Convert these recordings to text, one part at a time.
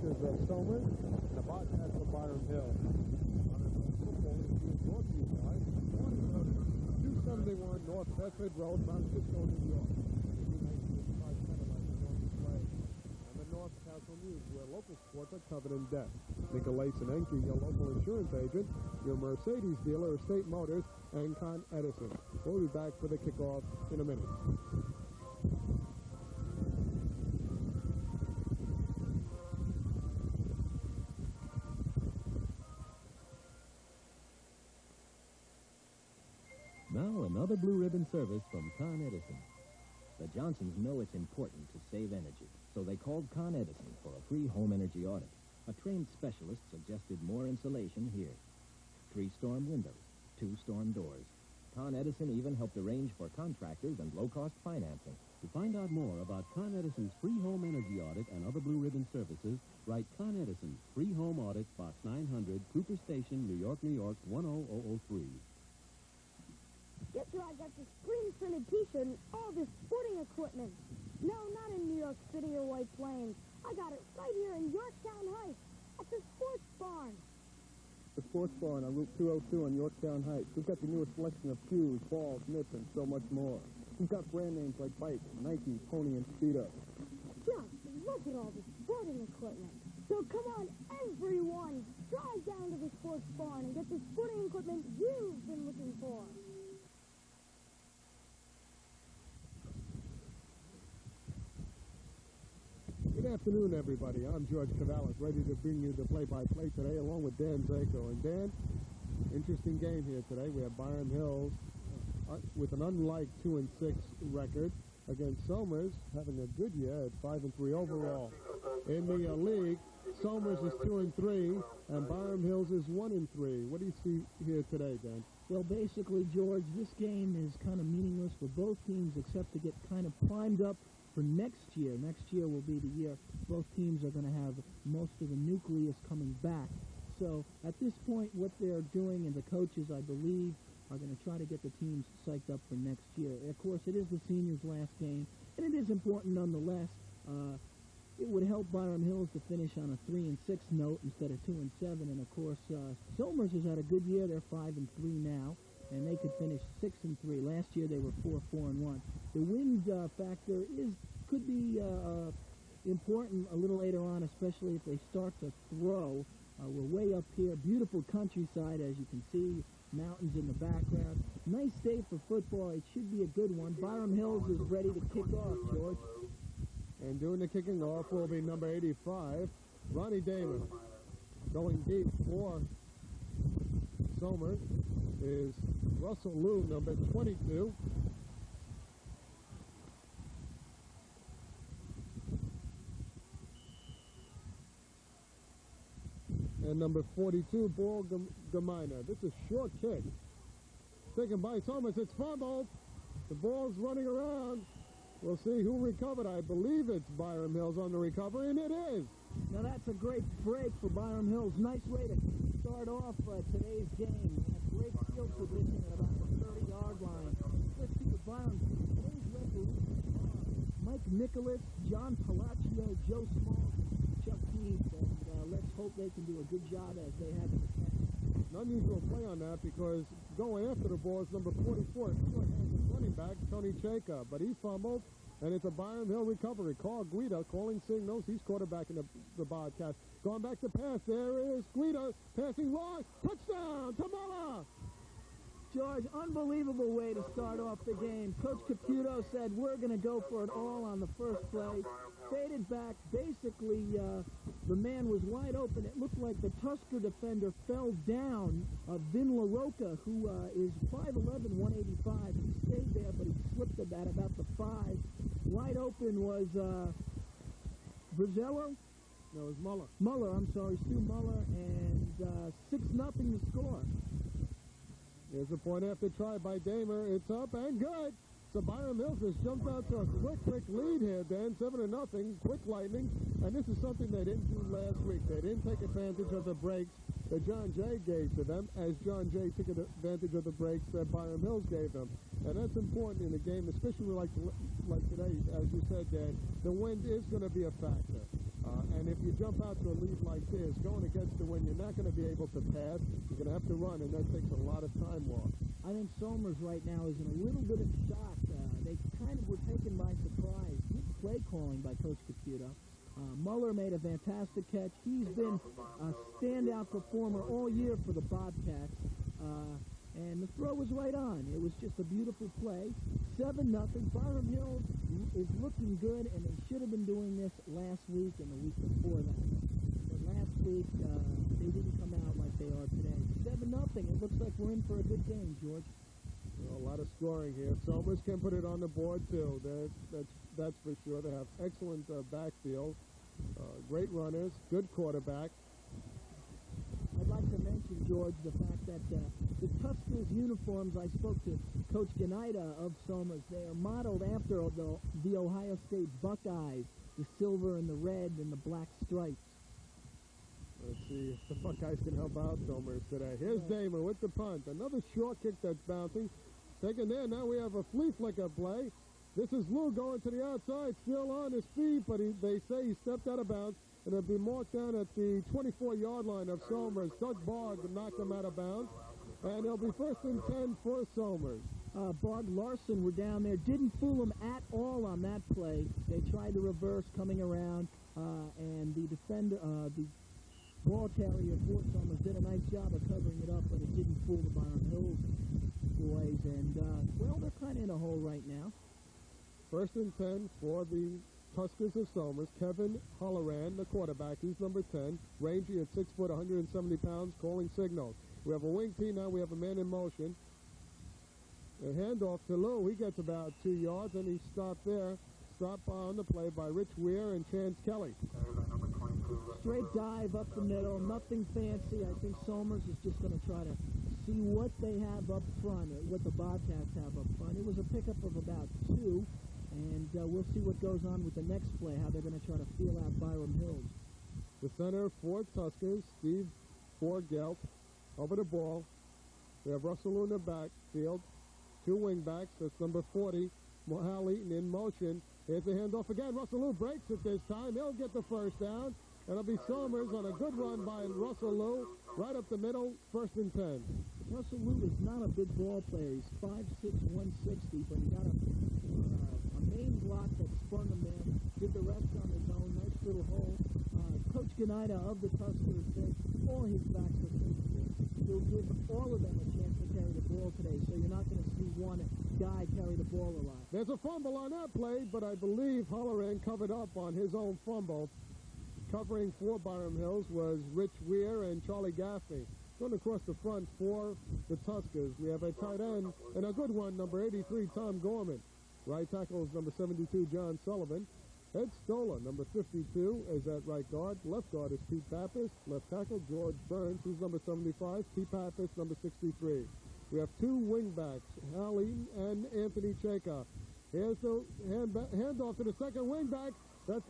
is Somers, and the broadcast for Byram Hill. Football is being brought to you by 271 North Bedford Road, Mount Cisco, New York. And the North Castle News, where local sports are covered in depth. Nicolay Sinenki, your local insurance agent, your Mercedes dealer, Estate Motors, and Con Edison. We'll be back for the kickoff in a minute. Now another blue ribbon service from Con Edison. The Johnsons know it's important to save energy, so they called Con Edison for a free home energy audit. A trained specialist suggested more insulation here. 3 storm windows, 2 storm doors. Con Edison even helped arrange for contractors and low-cost financing. To find out more about Con Edison's free home energy audit and other blue ribbon services, write Con Edison, Free Home Audit, Box 900, Cooper Station, New York, New York, 10003. Guess where I got this screen printed t-shirt and all this sporting equipment? No, not in New York City or White Plains. I got it right here in Yorktown Heights at the Sports Barn. The Sports Barn on Route 202 on Yorktown Heights. We've got the newest selection of shoes, balls, mitts, and so much more. We've got brand names like Bike, Nike, Pony, and Speedo. Just look at all the sporting equipment. So come on, everyone, drive down to the Sports Barn and get the sporting equipment you've been looking for. Good afternoon, everybody. I'm George Cavalis, ready to bring you the play-by-play today, along with Dan Draco. And Dan, interesting game here today. We have Byram Hills with an unlike 2-6 record against Somers, having a good year at 5-3 overall. In the league, Somers is 2-3, and Byram Hills is 1-3. What do you see here today, Dan? Well, basically, George, this game is kind of meaningless for both teams except to get kind of primed up for next year. Next year will be the year both teams are going to have most of the nucleus coming back. So at this point, what they're doing, and the coaches, I believe, are going to try to get the teams psyched up for next year. Of course, it is the seniors' last game, and it is important nonetheless. It would help Byram Hills to finish on a 3-6 note instead of 2-7. And of course, Somers has had a good year. They're 5-3 now, and they could finish 6-3. Last year they were 4-4-1. The wind factor could be important a little later on, especially if they start to throw. We're way up here, beautiful countryside, as you can see, mountains in the background. Nice day for football. It should be a good one. Byram Hills is ready to kick off, George. And doing the kicking off will be number 85, Ronnie Damon. Going deep for Somers is Russell Liu, number 22. And number 42, Paul Gamina. This is a short kick. Taken by Somers. It's fumbled. The ball's running around. We'll see who recovered. I believe it's Byram Hills on the recovery, and it is. Now that's a great break for Byram Hills. Nice way to start off today's game. A great field position at about the 30-yard line. Let's see what Byram, today's referees are Mike Nicholas, John Palaccio, Joe Small, Chuck Keith, and let's hope they can do a good job as they have in the past. An unusual play on that because going after the ball is number 44, running back Tony Chaka, but he fumbled, and it's a Byram Hill recovery. Carl Guida calling signals. He's quarterback in the broadcast. Going back to pass. There is Guida passing long. Touchdown, Tamala! George, unbelievable way to start off the game. Coach Caputo said, we're going to go for it all on the first play. Faded back. Basically, the man was wide open. It looked like the Tusker defender fell down. Vin LaRocca, who is 5'11", 185. He stayed there, but he slipped at about the 5. Wide open was Brazello? No, it was Muller. Muller, I'm sorry, Stu Muller, and 6-0 to score. Here's a point after try by Damer. It's up and good. So Byram Hills has jumped out to a quick lead here, Dan. 7-0, quick lightning. And this is something they didn't do last week. They didn't take advantage of the breaks that John Jay gave to them, as John Jay took advantage of the breaks that Byram Hills gave them. And that's important in a game, especially like today, as you said, Dan. The wind is going to be a factor. And if you jump out to a lead like this, going against the wind, you're not going to be able to pass. You're going to have to run, and that takes a lot of time off. I think Somers right now is in a little bit of shock. They kind of were taken by surprise. Good play calling by Coach Caputo. Muller made a fantastic catch. He's been a standout performer all year for the Bobcats. And the throw was right on. It was just a beautiful play. 7-0. Byram Hills is looking good, and they should have been doing this last week and the week before that. But last week, they didn't come out like they are today. 7-0. It looks like we're in for a good game, George. Well, a lot of scoring here. Somers can put it on the board, too. That's for sure. They have excellent backfield, great runners, good quarterback. I'd like to mention, George, the fact that the Tuskers uniforms, I spoke to Coach Ganida of Somers. They are modeled after the Ohio State Buckeyes, the silver and the red and the black stripes. Let's see if the Buckeyes can help out Somers today. Here's Damer with the punt. Another short kick that's bouncing. Taken there. Now we have a flea flicker play. This is Lou going to the outside, still on his feet, but they say he stepped out of bounds. And it'll be marked down at the 24-yard line of Somers. Doug Bogg knocked him out of bounds. And it'll be 1st and 10 for Somers. Bogg Larson were down there. Didn't fool him at all on that play. They tried to reverse coming around. And the defender, the ball carrier for Somers did a nice job of covering it up, but it didn't fool the Byram Hills boys. And, well, they're kind of in a hole right now. 1st and 10 for the Tuskers of Somers. Kevin Holloran, the quarterback. He's number 10. Rangy at 6 foot, 170 pounds, calling signals. We have a wing T now. We have a man in motion. A handoff to Lou. He gets about 2 yards, and he stopped there. Stopped on the play by Rich Weir and Chance Kelly. Straight dive up the middle. Nothing fancy. I think Somers is just going to try to see what they have up front, what the Bobcats have up front. It was a pickup of about 2. And we'll see what goes on with the next play, how they're going to try to feel out Byram Hills. The center for Tuskers, Steve Forgelt, over the ball. We have Russell in the backfield. 2 wingbacks. That's number 40, Hal Eaton in motion. Here's the handoff again. Russell Lou breaks it this time. They'll get the first down. It'll be Somers on a good run by Russell Lou. Right up the middle, 1st and 10. Russell Lou is not a big ball player. He's 5'6", 160, but he got a main block that spun him there. Did the rest on his own. Nice little hole. Coach Ganida of the Tuskers said all his backs are capable. He'll give all of them a chance to carry the ball today, so you're not going to see one guy carry the ball a lot. There's a fumble on that play, but I believe Holloran covered up on his own fumble. Covering for Byram Hills was Rich Weir and Charlie Gaffney. Going across the front for the Tuskers. We have a tight end and a good one, number 83, Tom Gorman. Right tackle is number 72, John Sullivan. Ed Stoller, number 52, is at right guard. Left guard is Pete Pappas. Left tackle, George Burns, who's number 75. Pete Pappas, number 63. We have 2 wingbacks, Hal Eaton and Anthony Cheka. Here's the handoff to the second wingback. That's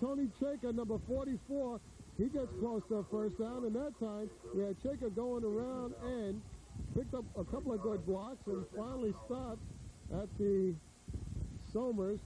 Tony Cheka, number 44. He gets close to a first down, and that time we had Cheka going around and picked up a couple of good blocks and finally stopped at the Somers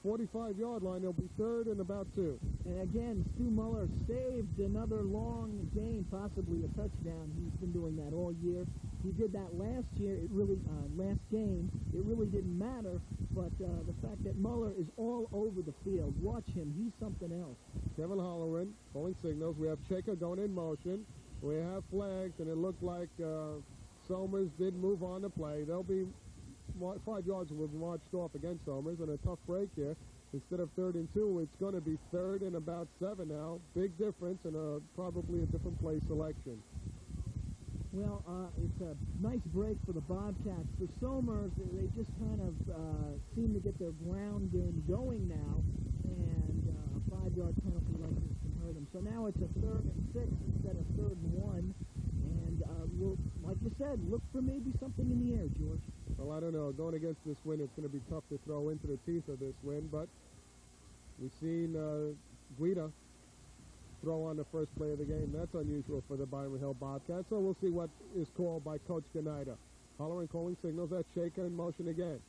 45-yard line. It'll be 3rd and about 2. And again, Stu Muller saved another long gain, possibly a touchdown. He's been doing that all year. He did that last year. It really, last game, it really didn't matter. But the fact that Muller is all over the field, watch him. He's something else. Kevin Holloran calling signals. We have Cheka going in motion. We have flags, and it looked like Somers did move on to play. They'll be 5 yards will be marched off against Somers, and a tough break here. Instead of 3rd and 2, it's going to be 3rd and about 7 now. Big difference and probably a different play selection. Well, it's a nice break for the Bobcats. For Somers, they just kind of seem to get their ground game going now, and a 5-yard penalty like this can hurt them. So now it's a 3rd and 6 instead of 3rd and 1. And we'll, like you said, look for maybe something in the air, George. Well, I don't know. Going against this wind, it's going to be tough to throw into the teeth of this wind, but we've seen Guida throw on the first play of the game. That's unusual for the Byram Hill Bobcats, so we'll see what is called by Coach Ganida. Holloran calling signals. That's Shaker in motion again.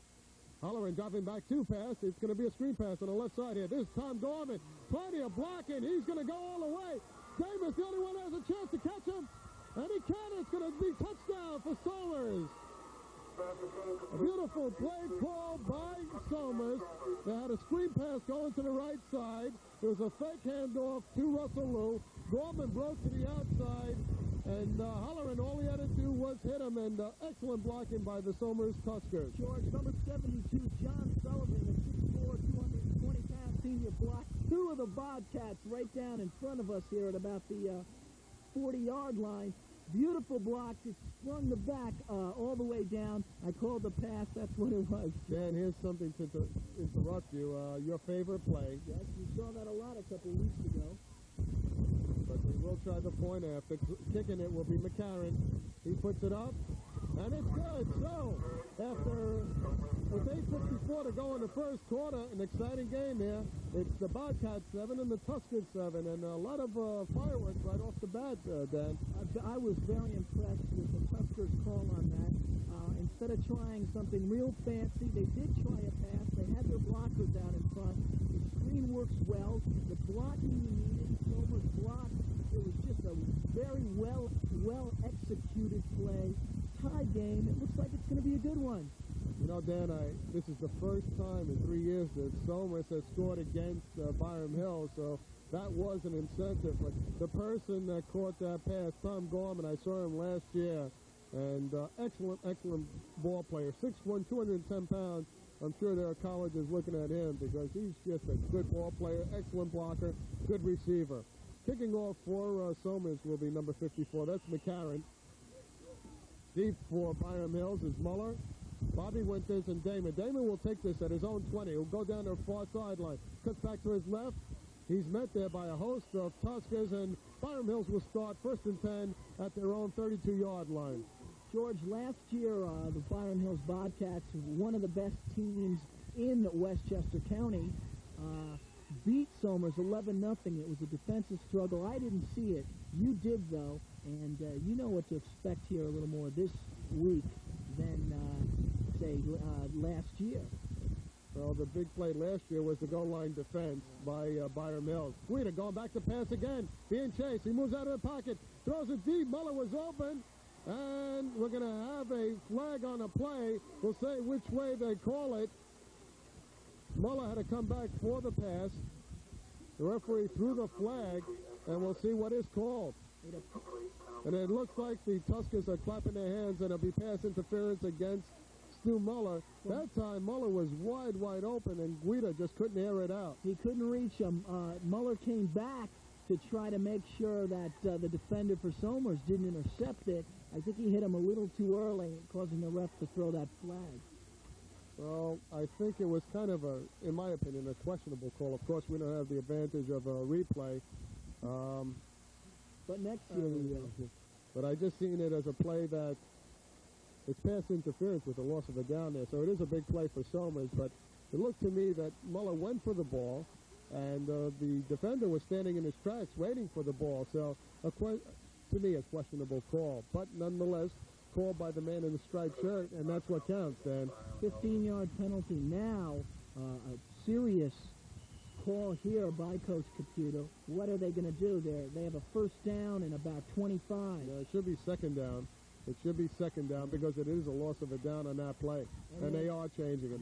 Halloran dropping back 2 pass. It's going to be a screen pass on the left side here. This is Tom Gorman. Plenty of blocking. He's going to go all the way. Davis, the only one that has a chance to catch him. And he can. It's going to be touchdown for Somers. A beautiful play call by Somers. They had a screen pass going to the right side. There was a fake handoff to Russell Lou. Gorman broke to the outside. And Halloran, all he had to do was hit him, and excellent blocking by the Somers Tuskers. George, number 72, John Sullivan, a 6'4", 220-pound senior, blocked 2 of the Bobcats right down in front of us here at about the 40-yard line. Beautiful block, just sprung the back all the way down. I called the pass, that's what it was. Dan, here's something to interrupt you. Your favorite play. Yes, we saw that a lot a couple weeks ago. But we will try the point after. Kicking it will be McCarron. He puts it up, and it's good. So, with 8:54 to go in the first quarter, an exciting game here. It's the Bobcats 7 and the Tuskers 7, and a lot of fireworks right off the bat, Dan. I was very impressed with the Tuskers call on that. Instead of trying something real fancy, they did try a pass. They had their blockers out in front. The screen works well. The blocking you needed, Somers blocked. It was just a very well executed play. Tie game. It looks like it's going to be a good one. You know, Dan, this is the first time in 3 years that Somers has scored against Byram Hill, so that was an incentive. But the person that caught that pass, Tom Gorman, I saw him last year, and excellent ball player. 6'1", 210 pounds. I'm sure there are colleges looking at him because he's just a good ball player, excellent blocker, good receiver. Kicking off for Somers will be number 54. That's McCarron. Deep for Byram Hills is Muller. Bobby Winters and Damon. Damon will take this at his own 20. He'll go down the far sideline. Cuts back to his left. He's met there by a host of Tuskers, and Byram Hills will start 1st and 10 at their own 32-yard line. George, last year, the Byram Hills Bobcats, one of the best teams in Westchester County, beat Somers 11-0. It was a defensive struggle. I didn't see it. You did, though, and you know what to expect here a little more this week than, say, last year. Well, the big play last year was the goal line defense by Byram Hills. Guida going back to pass again. Being chased. He moves out of the pocket. Throws it deep. Muller was open. And we're going to have a flag on a play. We'll say which way they call it. Muller had to come back for the pass. The referee threw the flag, and we'll see what is called. And it looks like the Tuskers are clapping their hands, and it'll be pass interference against Stu Muller. That time, Muller was wide open, and Guida just couldn't air it out. He couldn't reach him. Muller came back to try to make sure that the defender for Somers didn't intercept it. I think he hit him a little too early, causing the ref to throw that flag. Well, I think it was kind of in my opinion, a questionable call. Of course, we don't have the advantage of a replay. But next year we will. But I just seen it as a play that it's pass interference with the loss of a down there. So it is a big play for Somers, but it looked to me that Muller went for the ball, and the defender was standing in his tracks waiting for the ball. So, to me, a questionable call. But nonetheless, called by the man in the striped shirt, and that's what counts, Dan. 15-yard penalty now. A serious call here by Coach Caputo. What are they going to do there? They have a first down and about 25. Yeah, it should be second down. It should be second down because it is a loss of a down on that play. And they are changing it.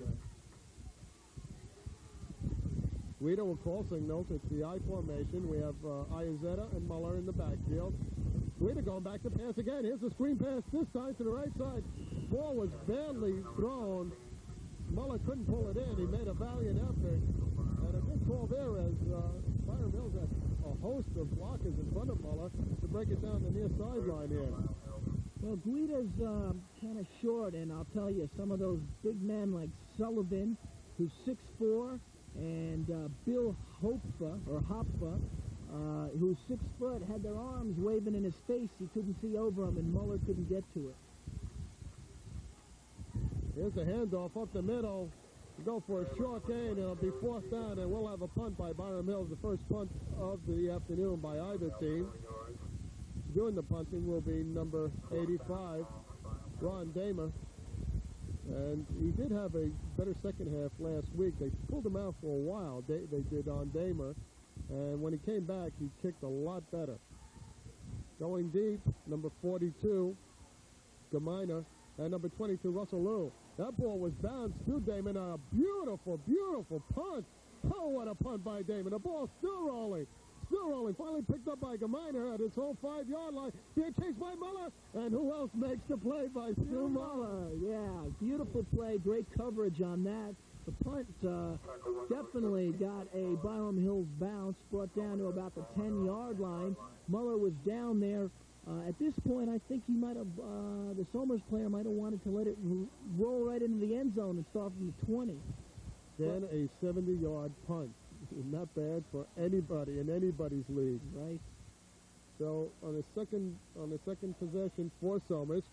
Guido will call signals. It's the I formation. We have Iazetta and Muller in the backfield. Guido going back to pass again. Here's the screen pass this time to the right side. Ball was badly thrown. Muller couldn't pull it in. He made a valiant effort. And a good call there as Byram Hills has a host of blockers in front of Muller to break it down the near sideline here. Well, Guida's kind of short, and I'll tell you, some of those big men like Sullivan, who's 6'4", and Bill Hopfa, who's 6 foot, had their arms waving in his face. He couldn't see over him, and Muller couldn't get to it. Here's a handoff up the middle. Go for a short gain. It'll be 4th down, and we'll have a punt by Byram Hills, the first punt of the afternoon by either team. Doing the punting will be number 85, Ron Damer. And he did have a better second half last week. They pulled him out for a while, they did on Damer. And when he came back, he kicked a lot better. Going deep, number 42, Gaminer, and number 22, Russell Liu. That ball was bounced to Damon on a beautiful, beautiful punt. Oh, what a punt by Damon. The ball's still rolling. Still rolling. Finally picked up by Gaminer at his own 5-yard line. Being chased by Muller. And who else makes the play by Stu Muller? Yeah, beautiful play. Great coverage on that. The punt definitely got a Byram Hills bounce, brought down to about the 10-yard line. Muller was down there. At this point, I think he might have, the Somers player might have wanted to let it roll right into the end zone and start from the 20. Then a 70-yard punt. Not bad for anybody in anybody's league. Right. So on the second possession for Somers,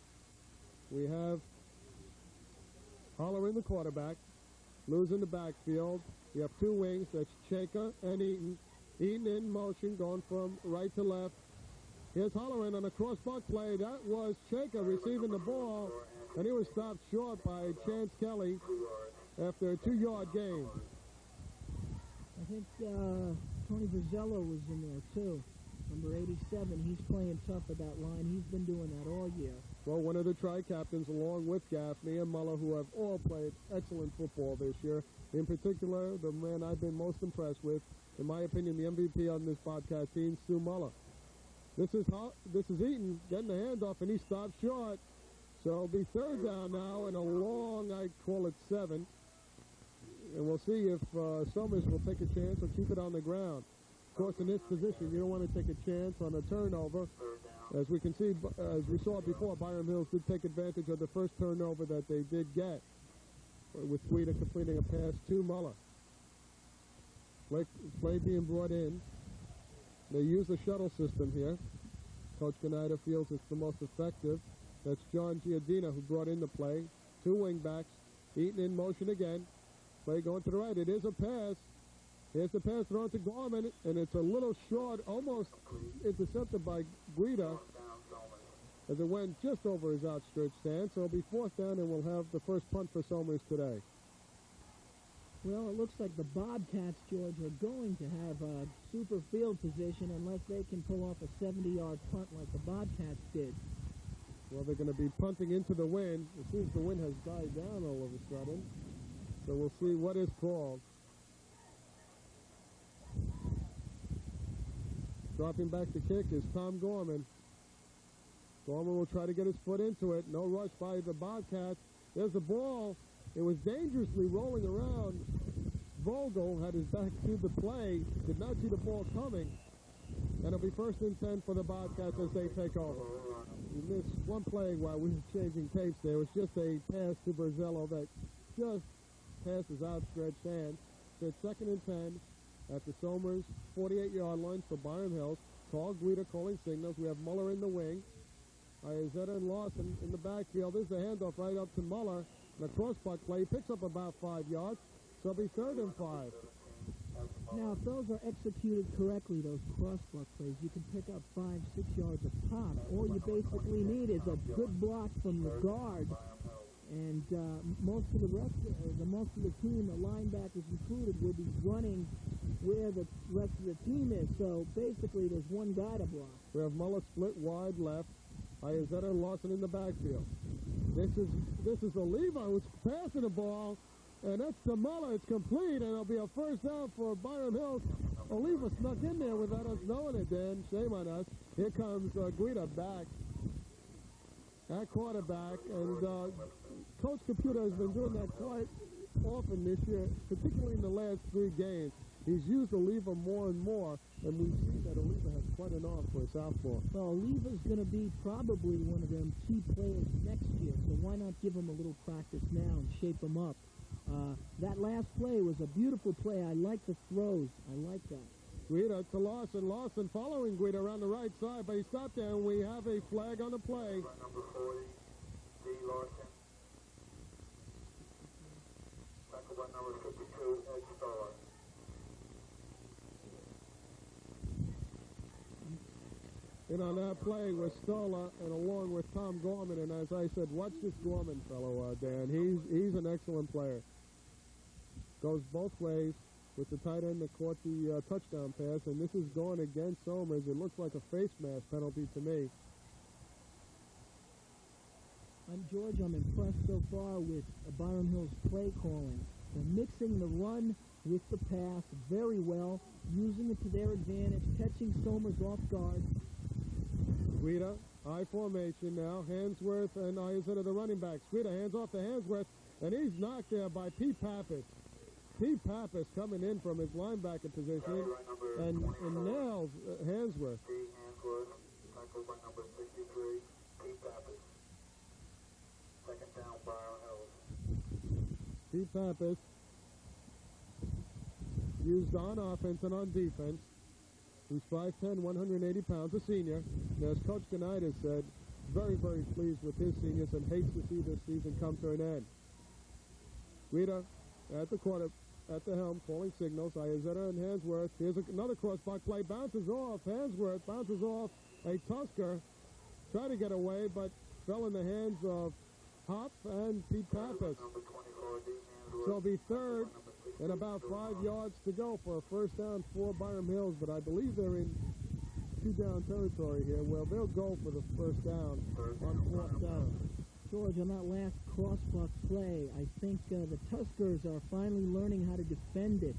we have Holler in the quarterback, Lou's in the backfield. We have two wings. That's Chaka and Eaton. Eaton in motion, going from right to left. Here's Holleran on a cross-buck play. That was Chaka receiving the ball, and he was stopped short by Chance Kelly after a 2-yard gain. I think Tony Vizzello was in there, too. Number 87, he's playing tough at that line. He's been doing that all year. Well, one of the tri-captains, along with Gaffney and Muller, who have all played excellent football this year. In particular, the man I've been most impressed with, in my opinion, the MVP on this podcast team, Stu Muller. This is Eaton getting the handoff, and he stopped short. So it'll be third down now and a long, I call it 7. And we'll see if Somers will take a chance or keep it on the ground. Of course, in this position, you don't want to take a chance on a turnover. As we can see, as we saw before, Byram Hills did take advantage of the first turnover that they did get, with Guida completing a pass to Muller. Play being brought in. They use the shuttle system here. Coach Gnida feels it's the most effective. That's John Giardina who brought in the play. Two wingbacks. Eaton in motion again. Play going to the right. It is a pass. Here's the pass thrown to Gorman, and it's a little short, almost intercepted by Guida as it went just over his outstretched hand. So it'll be fourth down, and we'll have the first punt for Somers today. Well, it looks like the Bobcats, George, are going to have a super field position unless they can pull off a 70-yard punt like the Bobcats did. Well, they're going to be punting into the wind. It seems the wind has died down all of a sudden. So we'll see what is called. Dropping back to kick is Tom Gorman. Gorman will try to get his foot into it. No rush by the Bobcats. There's the ball. It was dangerously rolling around. Vogel had his back to the play, did not see the ball coming. And it'll be first and 10 for the Bobcats as they take over. We missed one play while we were changing tapes there. It was just a pass to Berzello that just passed his outstretched hand. So it's second and 10 at the Somers 48-yard line for Byram Hills. Carl Guida calling signals. We have Muller in the wing. Iazetta and Lawson in the backfield. There's the handoff right up to Muller. The crossbuck play picks up about 5 yards. So it'll be third and 5. Now, if those are executed correctly, those crossbuck plays, you can pick up 5-6 yards a pop. All you basically need is a good block from the guard. And most of the team, the linebackers included, will be running where the rest of the team is. So basically, there's one guy to block. We have Muller split wide left. Iazetta and Lawson in the backfield. This is Oliva who's passing the ball, and that's to Muller. It's complete, and it'll be a first down for Byram Hills. Oliva snuck in there without us knowing it, Dan. Shame on us. Here comes Guida back at quarterback, and Coach Computer has been doing that quite often this year, particularly in the last 3 games. He's used Oliva more and more, and we see that Oliva has quite an arm for a southpaw. Well, Oliva's going to be probably one of them key players next year, so why not give him a little practice now and shape him up? That last play was a beautiful play. I like the throws. I like that. Guida to Lawson. Lawson following Guida around the right side, but he stopped there, and we have a flag on the play. Number 40, D. Lawson. Tackle by number 52, Ed Starr. in on that play was Stola, and along with Tom Gorman. And as I said, watch this Gorman fellow, Dan. He's an excellent player. Goes both ways with the tight end that caught the touchdown pass, and this is going against Somers. It looks like a face mask penalty to me. George, I'm impressed so far with Byram Hill's play calling. They're mixing the run with the pass very well, using it to their advantage, catching Somers off guard. Guida, high formation now. Hansworth and Iazetta, the running backs. Guida hands off to Hansworth, and he's knocked there by Pete Pappas. Pete Pappas coming in from his linebacker position and nails Hansworth. Hansworth, tackled by number 63, Pete Pappas. Second down, Byram Hills. Pete Pappas used on offense and on defense. He's 5'10", 180 pounds, a senior. And as Coach Gonitis said, very, very pleased with his seniors and hates to see this season come to an end. Guida at the helm, calling signals. Iazetta and Hansworth. Here's another crossbar play. Bounces off. Hansworth bounces off a Tusker. Tried to get away, but fell in the hands of Hop and Pete Pappas. So it'll be third and about 5 yards to go for a first down for Byram Hills, but I believe they're in two-down territory here. Well, they'll go for the first down on fourth down. George, on that last crossbuck play, I think the Tuskers are finally learning how to defend it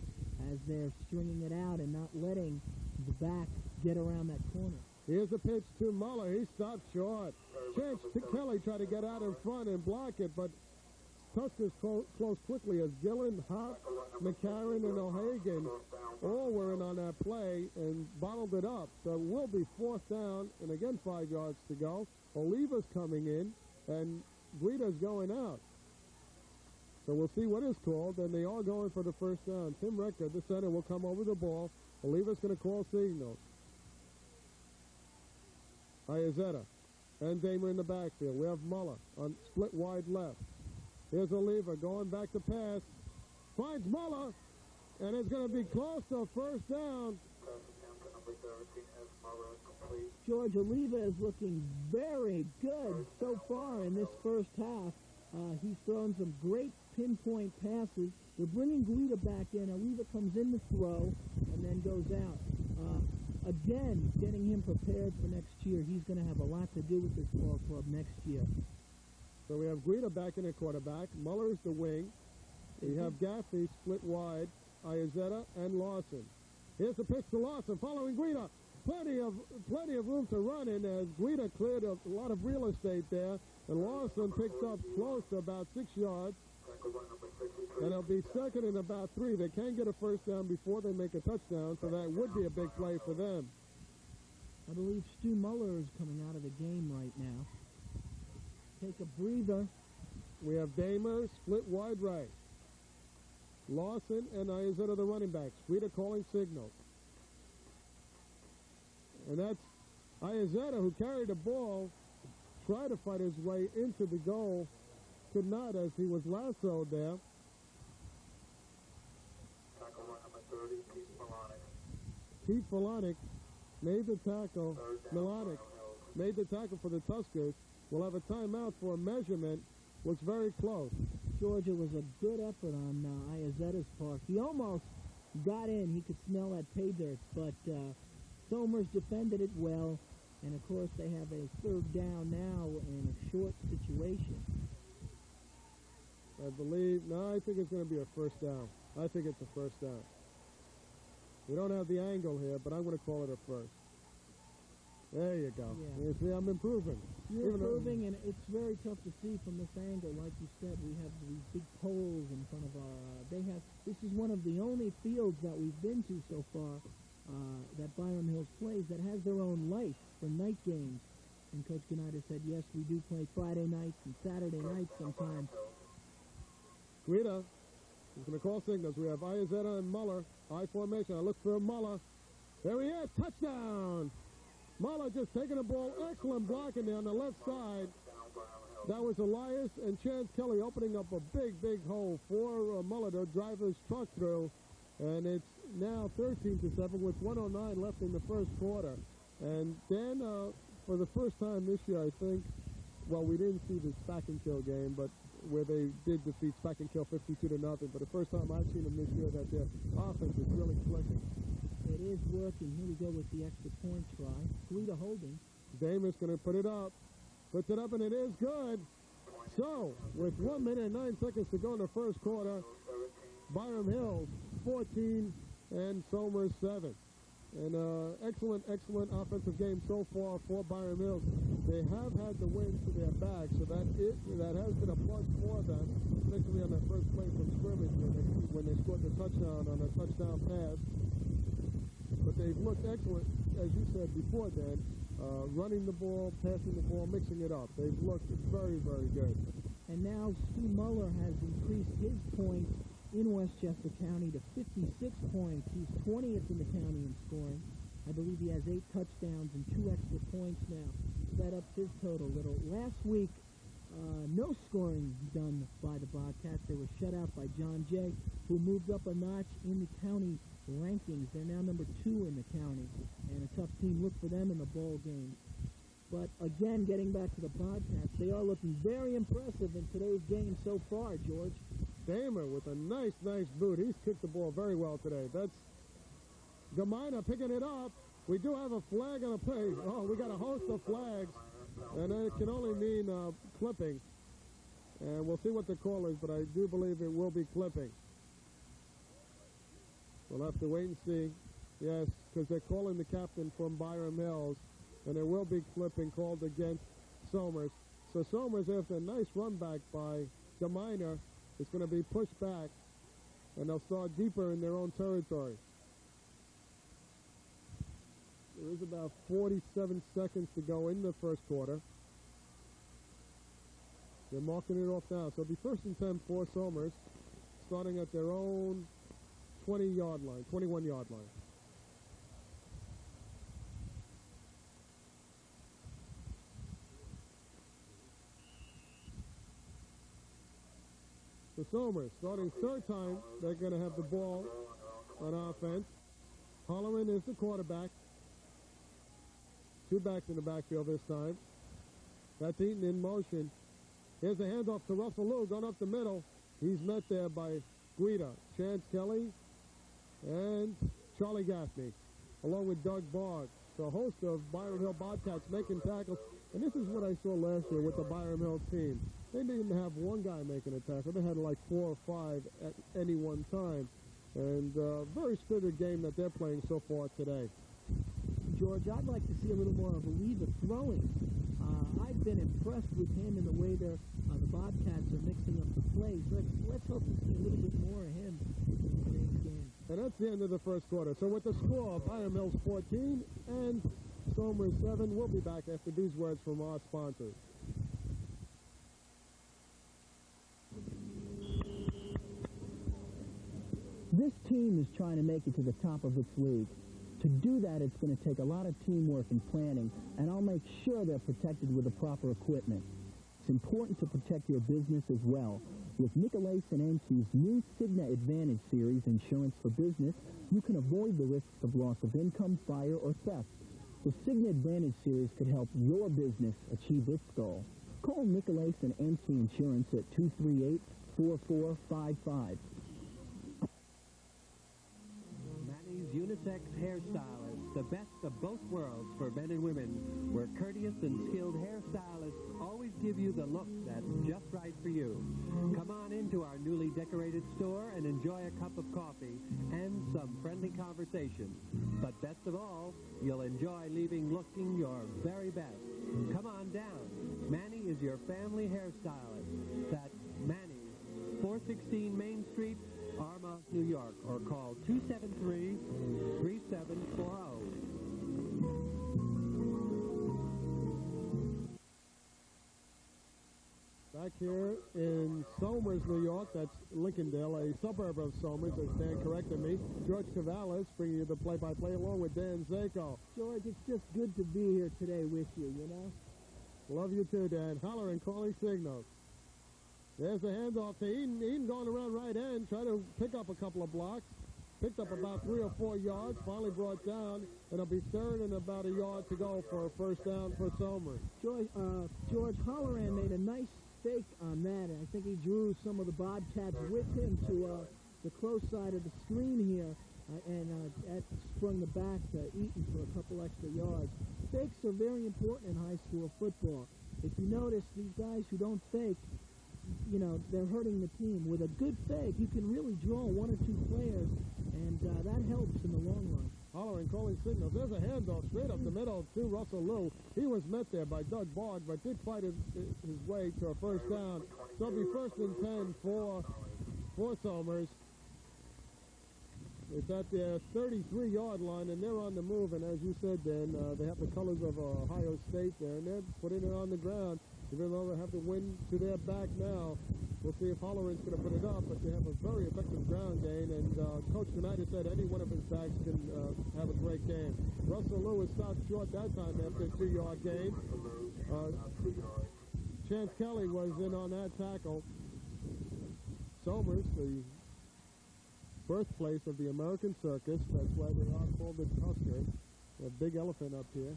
as they're stringing it out and not letting the back get around that corner. Here's a pitch to Muller. He stopped short. Chance to Kelly tried to get out in front and block it, but Tuskers close quickly as Gillen, Hop, McCarron, and O'Hagan all were in on that play and bottled it up. So it will be fourth down, and again 5 yards to go. Oliva's coming in, and Guida's going out. So we'll see what is called, and they are going for the first down. Tim Recker, the center, will come over the ball. Oliva's going to call signals. Iazetta and Damer in the backfield. We have Muller on split wide left. Here's Oliva going back to pass. Finds Muller, and it's going to be close to a first down. George, Oliva is looking very good so far in this first half. He's thrown some great pinpoint passes. They're bringing Guida back in. Oliva comes in to throw and then goes out. Again, getting him prepared for next year. He's going to have a lot to do with this ball club next year. So we have Guida back in at quarterback. Muller's the wing. We have Gaffney split wide. Iazetta and Lawson. Here's the pitch to Lawson following Guida. Plenty of room to run in as Guida cleared a lot of real estate there. And Lawson picks up close to about 6 yards. And it'll be second and about 3. They can get a first down before they make a touchdown, so that would be a big play for them. I believe Stu Muller is coming out of the game right now. Take a breather. We have Damer split wide right. Lawson and Iazetta the running backs. Guida calling signals. And that's Iazetta, who carried the ball, tried to fight his way into the goal. Could not, as he was lassoed there. Pete Polonic made the tackle. Milonic made the tackle for the Tuskers. We'll have a timeout for a measurement. Looks very close. Georgia was a good effort on Iazetta's part. He almost got in. He could smell that pay dirt, but Somers defended it well. And, of course, they have a third down now in a short situation. I think it's going to be a first down. I think it's a first down. We don't have the angle here, but I'm going to call it a first. There you go. Yeah. You see, I'm improving. You're improving, and it's very tough to see from this angle. Like you said, we have these big poles in front of our... This is one of the only fields that we've been to so far that Byram Hills plays that has their own light for night games. And Coach Gonitis said, yes, we do play Friday nights and Saturday nights sometimes. Guida is going to call signals. We have Iazetta and Muller. High formation. I look for Muller. There he is. Touchdown. Muller just taking the ball. Excellent blocking there on the left side. That was Elias and Chance Kelly opening up a big, big hole for Muller to drive his truck through. And it's now 13-7 with 1:09 left in the first quarter. And then, for the first time this year, I think, well, we didn't see the Spack and Kill game, but where they did defeat Spack and Kill 52-0. For the first time I've seen them this year, that their offense is really clicking. It is working. Here we go with the extra point try. 3-0 holding. Davis going to put it up. Puts it up, and it is good. So, with 1 minute and 9 seconds to go in the first quarter, Byram Hills 14 and Somers 7. And excellent offensive game so far for Byram Hills. They have had the win to their back, so that has been a plus for them, especially on that first play from scrimmage when they scored the touchdown on a touchdown pass. But they've looked excellent, as you said before, Dan, running the ball, passing the ball, mixing it up. They've looked very, very good. And now Stu Muller has increased his points in Westchester County to 56 points. He's 20th in the county in scoring. I believe he has 8 touchdowns and 2 extra points now. That ups his total a little. Last week, no scoring done by the Bobcats. They were shut out by John Jay, who moved up a notch in the county rankings. They're now number 2 in the county, and a tough team. Look for them in the bowl game. But again, getting back to the Bobcats, they are looking very impressive in today's game so far, George. Damer with a nice boot. He's kicked the ball very well today. That's Gamina picking it up. We do have a flag on the play. Oh, we got a host of flags, and it can only mean clipping. And we'll see what the call is, but I do believe it will be clipping. We'll have to wait and see. Yes, because they're calling the captain from Byram Hills, and there will be clipping called against Somers. So Somers, after a nice run back by Gamina, is going to be pushed back, and they'll start deeper in their own territory. There is about 47 seconds to go in the first quarter. They're marking it off now. So it'll be 1st and 10 for Somers, starting at their own 20-yard line, 21-yard line. So Somers, starting 3rd time, they're going to have the ball on offense. Holloran is the quarterback. 2 backs in the backfield this time. That's Eaton in motion. Here's the handoff to Russell Lou, going up the middle. He's met there by Guida, Chance Kelly, and Charlie Gaffney, along with Doug Bogg. So a host of Byram Hill Bobcats making tackles. And this is what I saw last year with the Byram Hill team. They didn't have one guy making a tackle. They had like 4 or 5 at any one time. And very spirited game that they're playing so far today. George, I'd like to see a little more of a Weaver throwing. I've been impressed with him in the way the Bobcats are mixing up the plays. Let's hope to see a little bit more of him in today's game. And that's the end of the first quarter. So with the score, Byram Hills 14 and Somers 7. We'll be back after these words from our sponsors. This team is trying to make it to the top of its league. To do that, it's going to take a lot of teamwork and planning, and I'll make sure they're protected with the proper equipment. It's important to protect your business as well. With Nicolais & Enke's new Cigna Advantage Series insurance for business, you can avoid the risks of loss of income, fire, or theft. The Cigna Advantage Series could help your business achieve its goal. Call Nicolais & Enke Insurance at 238-4455. Unisex hairstylist, the best of both worlds for men and women, where courteous and skilled hairstylists always give you the look that's just right for you. Come on into our newly decorated store and enjoy a cup of coffee and some friendly conversation. But best of all, you'll enjoy leaving looking your very best. Come on down. Manny is your family hairstylist. That's Manny, 416 Main Street, Arma, New York, or call 273-3740. Back here in Somers, New York, that's Lincolndale, a suburb of Somers, as Dan corrected me. George Cavalis bringing you the play-by-play along with Dan Zako. George, it's just good to be here today with you, you know? Love you too, Dan. Holler and calling signals. There's the handoff to Eden. Eden going around right end, trying to pick up a couple of blocks. Picked up about 3 or 4 yards, finally brought down, and it'll be third and about a yard to go for a first down for Somers. George Holloran made a nice fake on that, and I think he drew some of the Bobcats with him to the close side of the screen here, and that sprung the back to Eaton for a couple extra yards. Fakes are very important in high school football. If you notice, these guys who don't fake, you know, they're hurting the team. With a good fake, you can really draw 1 or 2 players, and that helps in the long run. Holloran calling signals. There's a handoff straight up the middle to Russell Lou. He was met there by Doug Bogg, but did fight his way to a first down. So it'll be first and 10 for Somers. It's at their 33-yard line, and they're on the move. And as you said, Dan, they have the colors of Ohio State there, and they're putting it on the ground. Even though they have the wind to their back now, we'll see if Holloran's going to put it up. But they have a very effective ground gain, and Coach Snyder said any one of his backs can have a great game. Russell Lewis stopped short that time after a 2-yard gain. Chance Kelly was in on that tackle. Somers, the birthplace of the American circus. That's why they are called the Tuskers. A big elephant up here.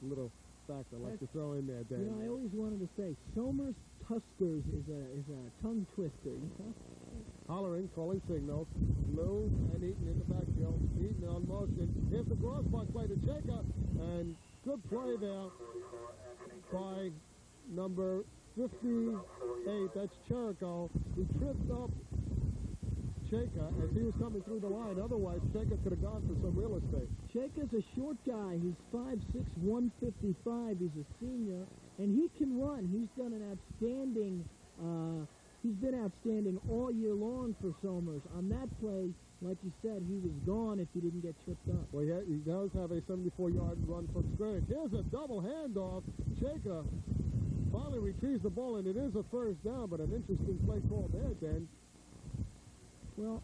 Little fact I like to throw in there, Dan. You know, I always wanted to say Somers Tuskers is a tongue twister. You know? Holloran calling signals. Lou and Eaton in the backfield. Eaton on motion. Here's the crossbar play to Cheka, and good play there by number 58. That's Cherico. He tripped up Cheka as he was coming through the line. Otherwise, Cheka could have gone for some real estate. Cheka's a short guy. He's 5'6", 155. He's a senior, and he can run. He's done an outstanding. He's been outstanding all year long for Somers. On that play, like you said, he was gone if he didn't get tripped up. Well, he does have a 74-yard run from scrimmage. Here's a double handoff. Cheka finally retrieves the ball, and it is a first down, but an interesting play call there, Dan. Well,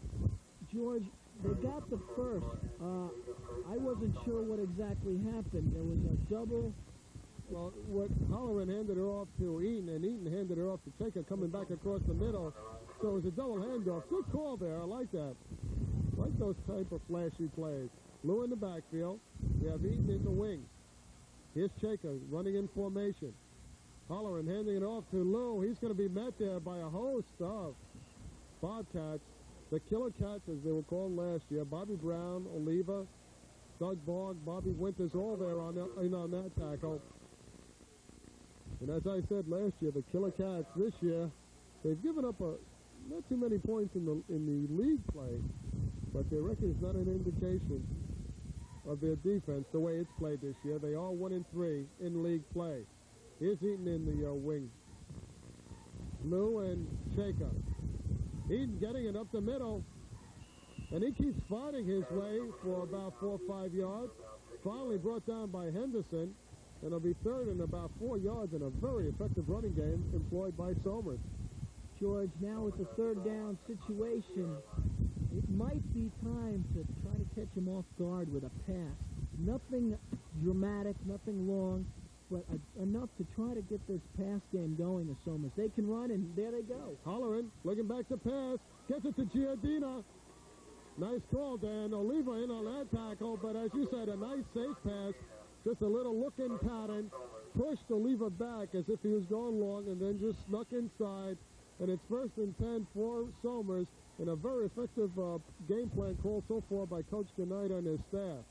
George, they got the first. I wasn't sure what exactly happened. There was a double. Well, what Holloran handed her off to Eaton, and Eaton handed her off to Cheka coming back across the middle. So it was a double handoff. Good call there. I like that. I like those type of flashy plays. Lou in the backfield. We have Eaton in the wing. Here's Cheka running in formation. Holloran handing it off to Lou. He's going to be met there by a host of Bobcats. The Killer Cats, as they were called last year. Bobby Brown, Oliva, Doug Bogg, Bobby Winters, all there on that tackle. And as I said last year, the Killer Cats this year, they've given up not too many points in the league play, but their record is not an indication of their defense the way it's played this year. They are 1-3 in league play. Here's Eaton in the wing. Lou and Cheka. Eaton getting it up the middle, and he keeps fighting his way for about 4 or 5 yards. Finally brought down by Henderson, and it'll be third and about 4 yards in a very effective running game employed by Somers. George, now with the third down situation, it might be time to try to catch him off guard with a pass. Nothing dramatic, nothing long, but enough to try to get this pass game going to Somers. They can run, and there they go. Holloran looking back to pass. Gets it to Giardina. Nice call, Dan. Oliva in on that tackle, but as you said, a nice safe pass. Just a little look-in pattern. Pushed Oliva back as if he was going long, and then just snuck inside. And it's first and 10 for Somers, and a very effective game plan called so far by Coach Knight and his staff.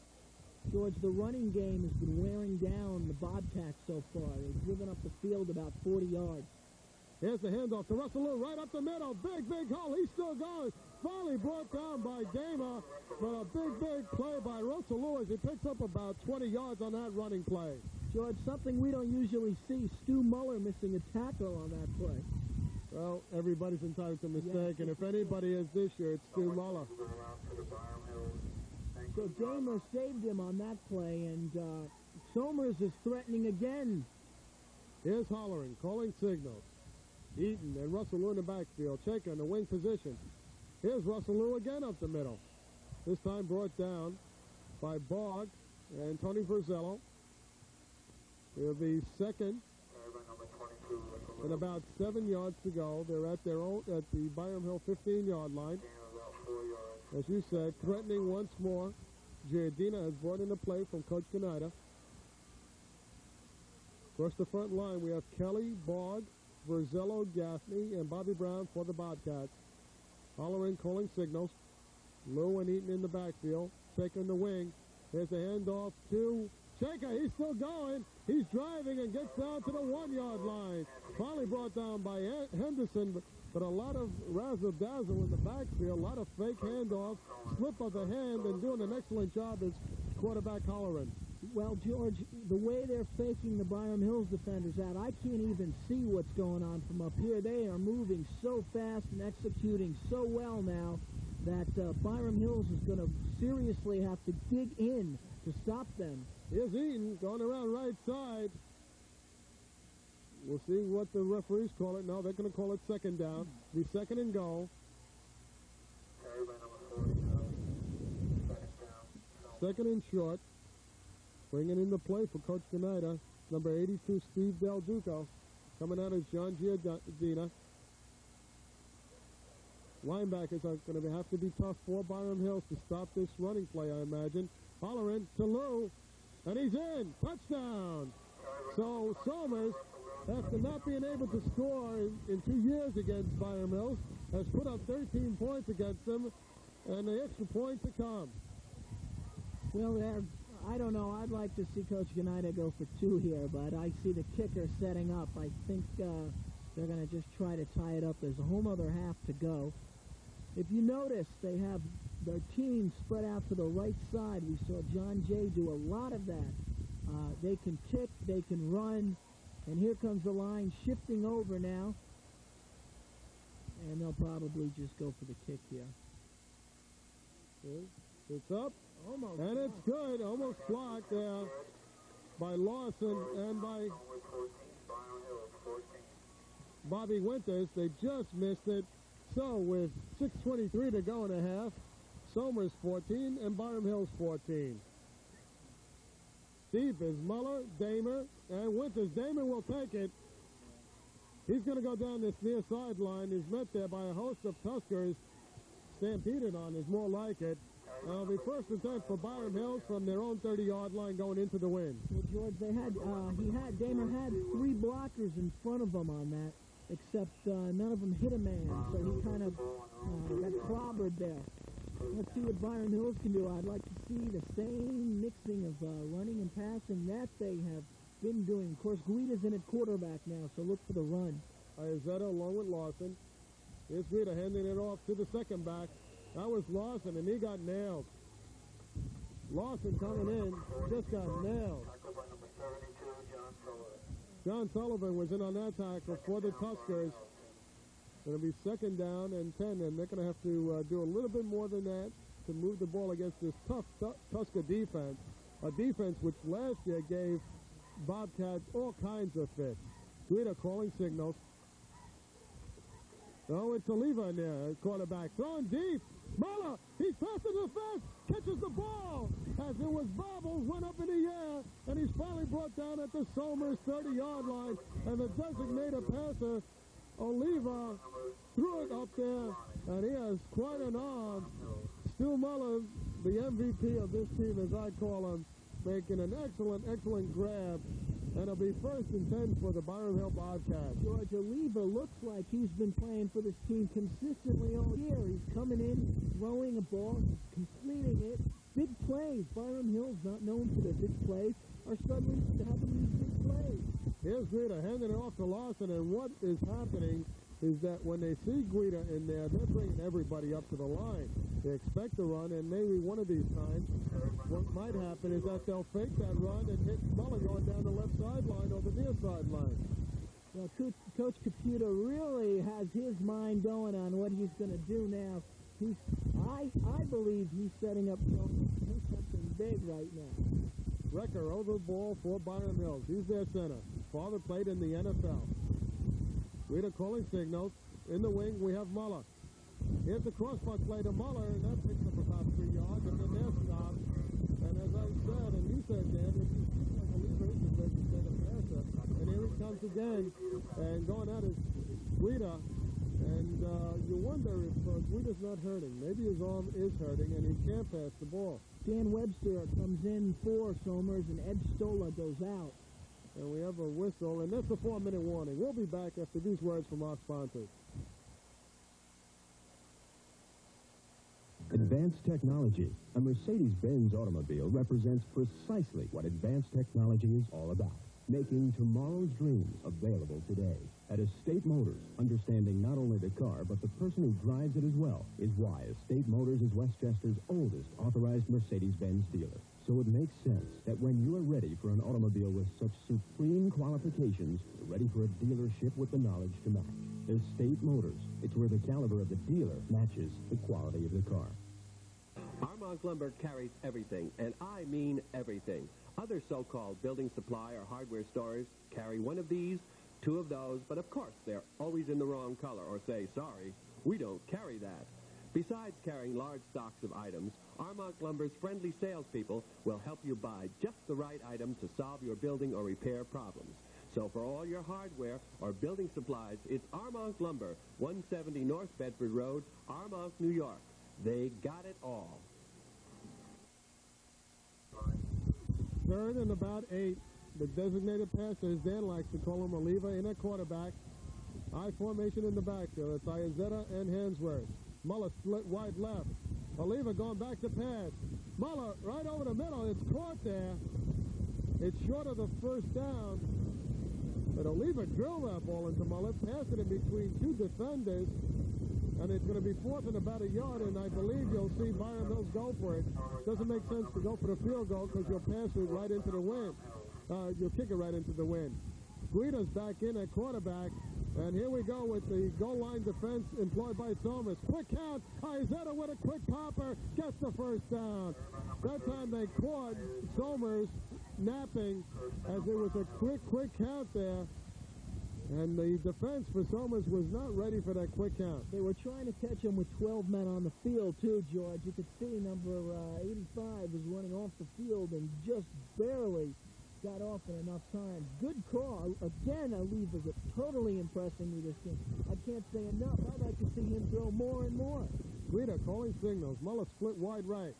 George, the running game has been wearing down the Bobcats so far. They've driven up the field about 40 yards. Here's the handoff to Russell Lou right up the middle. Big hole. He's still going. Finally brought down by Gamer, but a big play by Russell Lou as he picks up about 20 yards on that running play. George, something we don't usually see. Stu Muller missing a tackle on that play. Well, everybody's entitled to mistake, and if anybody is this year, it's Stu Muller. So Gamer saved him on that play, and Somers is threatening again. Here's Holloran calling signals. Eaton and Russell Lou in the backfield. Cheka in the wing position. Here's Russell Lou again up the middle. This time brought down by Bogg and Tony Verzello. It'll be second and about 7 yards to go. They're at the Byram Hill 15-yard line. as you said, threatening once more. Giardina has brought in a play from Coach Canida. Across the front line, we have Kelly, Bogg, Verzello, Gaffney, and Bobby Brown for the Bobcats. Hollering calling signals. Lou and Eaton in the backfield. Taking the wing. There's a handoff to Shaker. He's still going. He's driving and gets down to the 1-yard line. Finally brought down by Henderson, but a lot of razzle-dazzle in the backfield. A lot of fake handoffs. Slip of the hand, and doing an excellent job is quarterback Holleran. Well, George, the way they're faking the Byram Hills defenders out, I can't even see what's going on from up here. They are moving so fast and executing so well now that Byram Hills is going to seriously have to dig in to stop them. Here's Eaton going around right side. We'll see what the referees call it. No, they're going to call it second down. Be second and goal. Second and short. Bringing in the play for Coach Canida. Number 82, Steve Del Duco. Coming out is John Giardina. Linebackers are going to have to be tough for Byram Hills to stop this running play, I imagine. Holleran to Lou, and he's in. Touchdown. So Somers, after not being able to score in 2 years against Byram Hills, has put up 13 points against them, and the extra point to come. Well, I don't know. I'd like to see Coach Canida go for 2 here, but I see the kicker setting up. I think they're going to just try to tie it up. There's a whole other half to go. If you notice, they have their team spread out to the right side. We saw John Jay do a lot of that. They can kick, they can run, and here comes the line shifting over now. And they'll probably just go for the kick here. It's up. Almost. And it's good. Almost blocked there by Lawson and by Bobby Winters. They just missed it. So with 6:23 to go and a half, Somers 14 and Byram Hills 14. Deep is Muller, Damer, and Winters. Damer will take it. He's going to go down this near sideline. He's met there by a host of Tuskers. Stampeded on is more like it. It'll be first and 10 for Byram Hills from their own 30-yard line going into the wind. Well, George, Damer had 3 blockers in front of him on that, except none of them hit a man, so he kind of got clobbered there. Let's see what Byram Hills can do. I'd like to see the same mixing of running and passing that they have been doing. Of course, Guida's in at quarterback now, so look for the run. Iazetta along with Lawson. Here's Guida handing it off to the second back. That was Lawson, and he got nailed. Lawson coming in, just got nailed. John Sullivan was in on that tackle for the Tuskers. Going to be second down and 10, and they're going to have to do a little bit more than that to move the ball against this tough Tusker defense, a defense which last year gave Bobcats all kinds of fits. Guida calling signals. Oh, it's Oliva in there, quarterback. Throwing deep. Muller, he's past the defense, catches the ball as it was bobbled, went up in the air, and he's finally brought down at the Somers 30-yard line, and the designated passer, Oliva, threw it up there, and he has quite an arm. Stu Muller, the MVP of this team, as I call him, making an excellent grab. And it'll be first and 10 for the Byram Hill Bobcats. George Oliva looks like he's been playing for this team consistently all year. He's coming in, throwing a ball, completing it. Big plays. Byram Hill's not known for their big plays, are struggling to have these big plays. Here's Guida handing it off to Lawson, and what is happening is that when they see Guida in there, they're bringing everybody up to the line. They expect to run, and maybe one of these times, what might happen is that they'll fake that run and hit Muller going down the left sideline or the near sideline. Well, Coach Caputo really has his mind going on what he's going to do now. I believe he's setting up something big right now. Recker over the ball for Byram Hills. He's their center. His father played in the NFL. Guida calling signals. In the wing, we have Muller. Here's the crossbuck play to Muller, and that picks up about 3 yards, and then they're stopped. And as I said, and you said, Dan, it seems like a leader is the passer. And here he comes again, and going at his Guida, and And you wonder if Guida's not hurting. Maybe his arm is hurting, and he can't pass the ball. Dan Webster comes in for Somers, and Ed Stola goes out. And we have a whistle, and that's a 4-minute warning. We'll be back after these words from our sponsors. Advanced technology. A Mercedes-Benz automobile represents precisely what advanced technology is all about. Making tomorrow's dreams available today. At Estate Motors, understanding not only the car, but the person who drives it as well, is why Estate Motors is Westchester's oldest authorized Mercedes-Benz dealer. So it makes sense that when you're ready for an automobile with such supreme qualifications, you're ready for a dealership with the knowledge to match. Estate Motors. It's where the caliber of the dealer matches the quality of the car. Armonk Lumber carries everything, and I mean everything. Other so-called building supply or hardware stores carry one of these, two of those, but of course they're always in the wrong color or say, sorry, we don't carry that. Besides carrying large stocks of items, Armonk Lumber's friendly salespeople will help you buy just the right item to solve your building or repair problems. So for all your hardware or building supplies, it's Armonk Lumber, 170 North Bedford Road, Armonk, New York. They got it all. Third and about 8. The designated passer, as Dan likes to call him, Oliva in at quarterback. I formation in the backfield. It's Iazetta and Hansworth. Muller split wide left. Oliva going back to pass. Muller right over the middle. It's caught there. It's short of the first down. But Oliva drilled that ball into Muller, passed it in between two defenders. And it's going to be 4th and about a yard, and I believe you'll see Byram Hills go for it. Doesn't make sense to go for the field goal because you'll pass it right into the wind. You'll kick it right into the wind. Guida's back in at quarterback, and here we go with the goal line defense employed by Somers. Quick count. Iazetta with a quick popper gets the first down. That time they caught Somers napping as there was a quick count there. And the defense for Somers was not ready for that quick count. They were trying to catch him with 12 men on the field, too, George. You could see number 85 was running off the field and just barely got off in enough time. Good call. Again, Oliva is totally impressing me this game. I can't say enough. I'd like to see him throw more and more. Guida calling signals. Muller split wide right.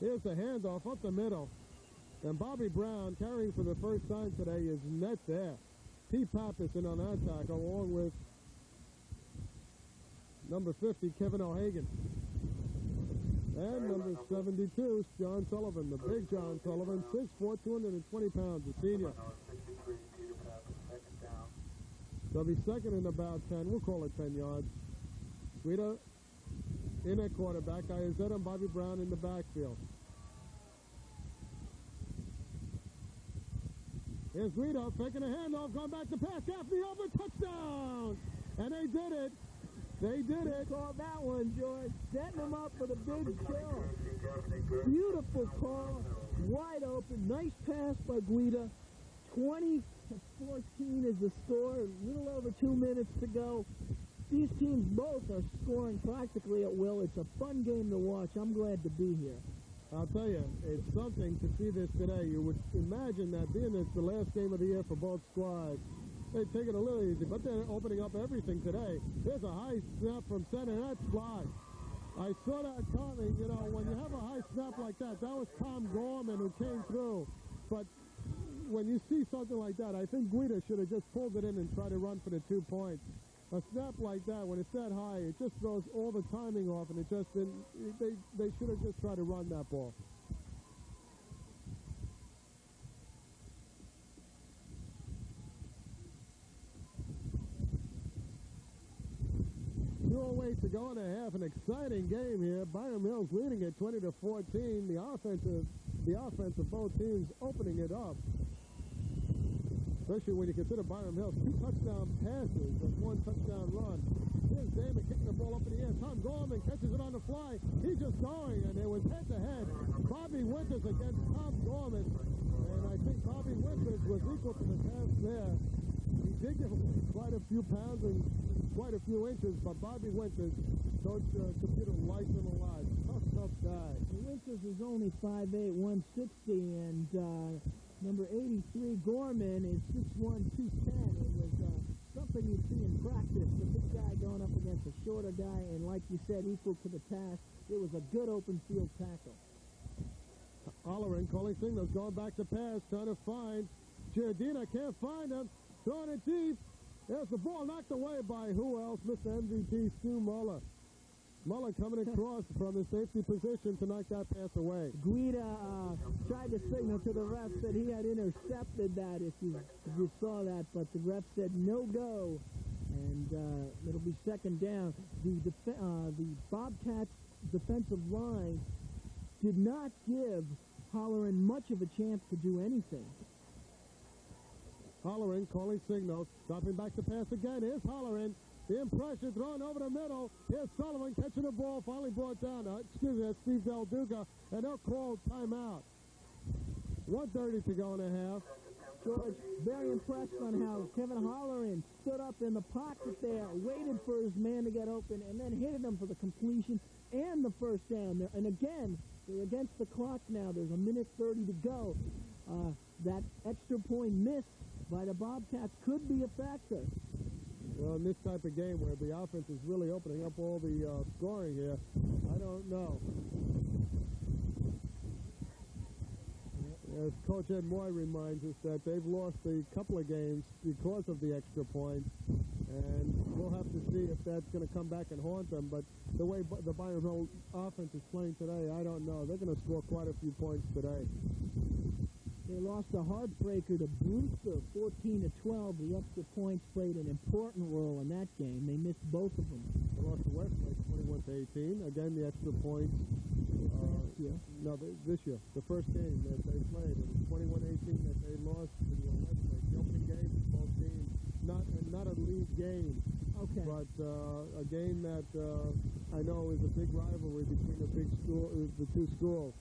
Here's the handoff up the middle. And Bobby Brown, carrying for the first time today, is net there. Pete Pappas in on that tackle, along with number 50, Kevin O'Hagan. And number 72, John Sullivan, the big John Sullivan, 6'4", 220 pounds, the senior. They'll be second and about 10. We'll call it 10 yards. Guida in at quarterback. Iazetta and Bobby Brown in the backfield. Here's Guido taking a handoff, going back to pass. Gaffney over, touchdown! And they did it. They did it. Call that one, George. Setting them up for the big kill. Beautiful call. Wide open. Nice pass by Guida. 20-14 is the score. A little over 2 minutes to go. These teams both are scoring practically at will. It's a fun game to watch. I'm glad to be here. I'll tell you, it's something to see this today. You would imagine that being it's the last game of the year for both squads, they take it a little easy, but they're opening up everything today. There's a high snap from center, and that's fly. I saw that coming. You know, when you have a high snap like that was Tom Gorman who came through. But when you see something like that, I think Guida should have just pulled it in and tried to run for the 2 points. A snap like that, when it's that high, it just throws all the timing off, and it just didn't. They should have just tried to run that ball. Ways to go and a half. An exciting game here. Byram Hills leading it 20-14. The offense of both teams opening it up. Especially when you consider Byram Hills 2 touchdown passes and 1 touchdown run. Here's Damon kicking the ball up in the air. Tom Gorman catches it on the fly. He's just going, and it was head-to-head. Bobby Winters against Tom Gorman. And I think Bobby Winters was equal to the task there. He did give him quite a few pounds and quite a few inches, but Bobby Winters, Coach Computer likes him a lot. Tough guy. Winters is only 5'8", 160, and number 83, Gorman, is 6'1", 210. It was something something you see in practice. The big guy going up against a shorter guy, and like you said, equal to the task. It was a good open field tackle. Holleran calling signals, going back to pass, trying to find Giardina. Can't find him. Throwing it deep. There's the ball knocked away by who else? Mr. MVP, Stu Muller. Muller coming across from his safety position to knock that pass away. Guida tried to signal to the ref that he had intercepted that, if you saw that, but the ref said no go, and it'll be second down. The Bobcats defensive line did not give Holleran much of a chance to do anything. Holleran calling signals, dropping back to pass again. Here's Holleran. The impression thrown over the middle. Here's Sullivan catching the ball, finally brought down. That's Steve Del Duca, and they'll call timeout. 1:30 to go in a half. George, very impressed on how Kevin Holleran stood up in the pocket there, waited for his man to get open, and then hit him for the completion and the first down there. And again, they're against the clock now. There's 1:30 to go. That extra point missed by the Bobcats could be a factor. Well, in this type of game where the offense is really opening up all the scoring here, I don't know. As Coach Ed Moy reminds us that they've lost a couple of games because of the extra points, and we'll have to see if that's going to come back and haunt them. But the way the Byram Hill offense is playing today, I don't know. They're going to score quite a few points today. They lost a heartbreaker to Brewster, 14-12. The extra points played an important role in that game. They missed both of them. They lost to Westlake 21-18. Again, the extra points. Last year? No, this year. The first game that they played, it was 21-18 that they lost to Westlake. The opening game for both teams. Not a league game. Okay. But a game that I know is a big rivalry between the two schools.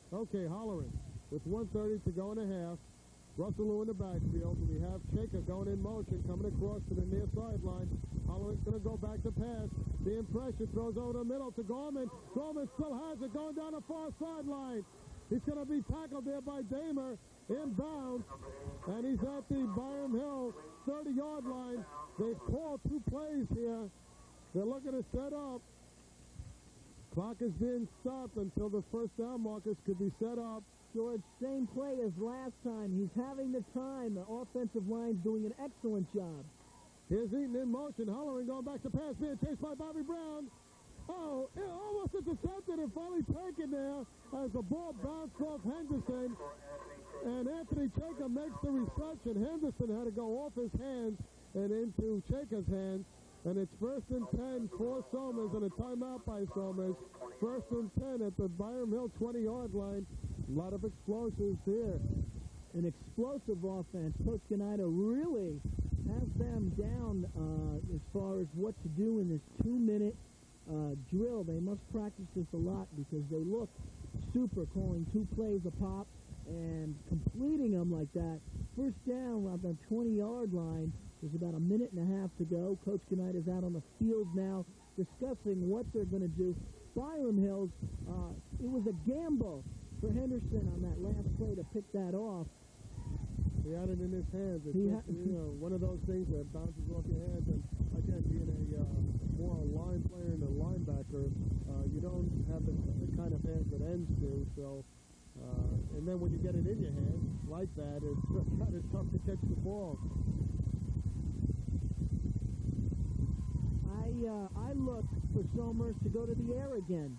Okay, Holleran. With 1:30 to go in a half, Russell Lou in the backfield. We have Shaker going in motion, coming across to the near sideline. Holleran's going to go back to pass. The impression throws over the middle to Gorman. Gorman still has it going down the far sideline. He's going to be tackled there by Damer, inbound, and he's at the Byram Hill 30-yard line. They've called two plays here. They're looking to set up. Clock is being stopped until the first down markers could be set up. George, same play as last time. He's having the time. The offensive line's doing an excellent job. Here's Eaton in motion. Holleran going back to pass. Being chased by Bobby Brown. Oh, it almost intercepted and finally taken there as the ball bounced off Henderson. And Anthony Shaker makes the reception. Henderson had to go off his hands and into Shaker's hands. And it's 1st and 10 for Somers and a timeout by Somers. 1st and 10 at the Byram Hill 20-yard line. A lot of explosives here. An explosive offense. Coach Ganida really has them down as far as what to do in this 2-minute drill. They must practice this a lot because they look super, calling 2 plays a pop and completing them like that. First down around the 20-yard line. There's about a minute and a half to go. Coach Knight is out on the field now discussing what they're going to do. Byram Hills, it was a gamble for Henderson on that last play to pick that off. He had it in his hands. It's one of those things that bounces off your hands. And again, being a more line player and a linebacker, you don't have the kind of hands that ends do. So, and then when you get it in your hands like that, it's kind of tough to catch the ball. I look for Somers to go to the air again.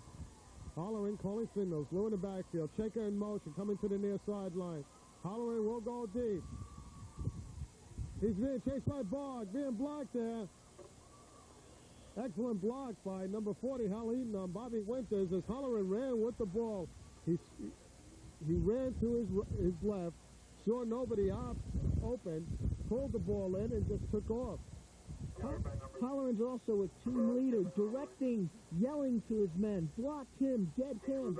Holleran calling signals. Lou in the backfield. Shaker in motion. Coming to the near sideline. Holleran will go deep. He's being chased by Bogg. Being blocked there. Excellent block by number 40, Hal Eaton on Bobby Winters as Holleran ran with the ball. He ran to his left. Saw nobody open. Pulled the ball in and just took off. Holleran's also a team leader, directing, yelling to his men, block him, get him,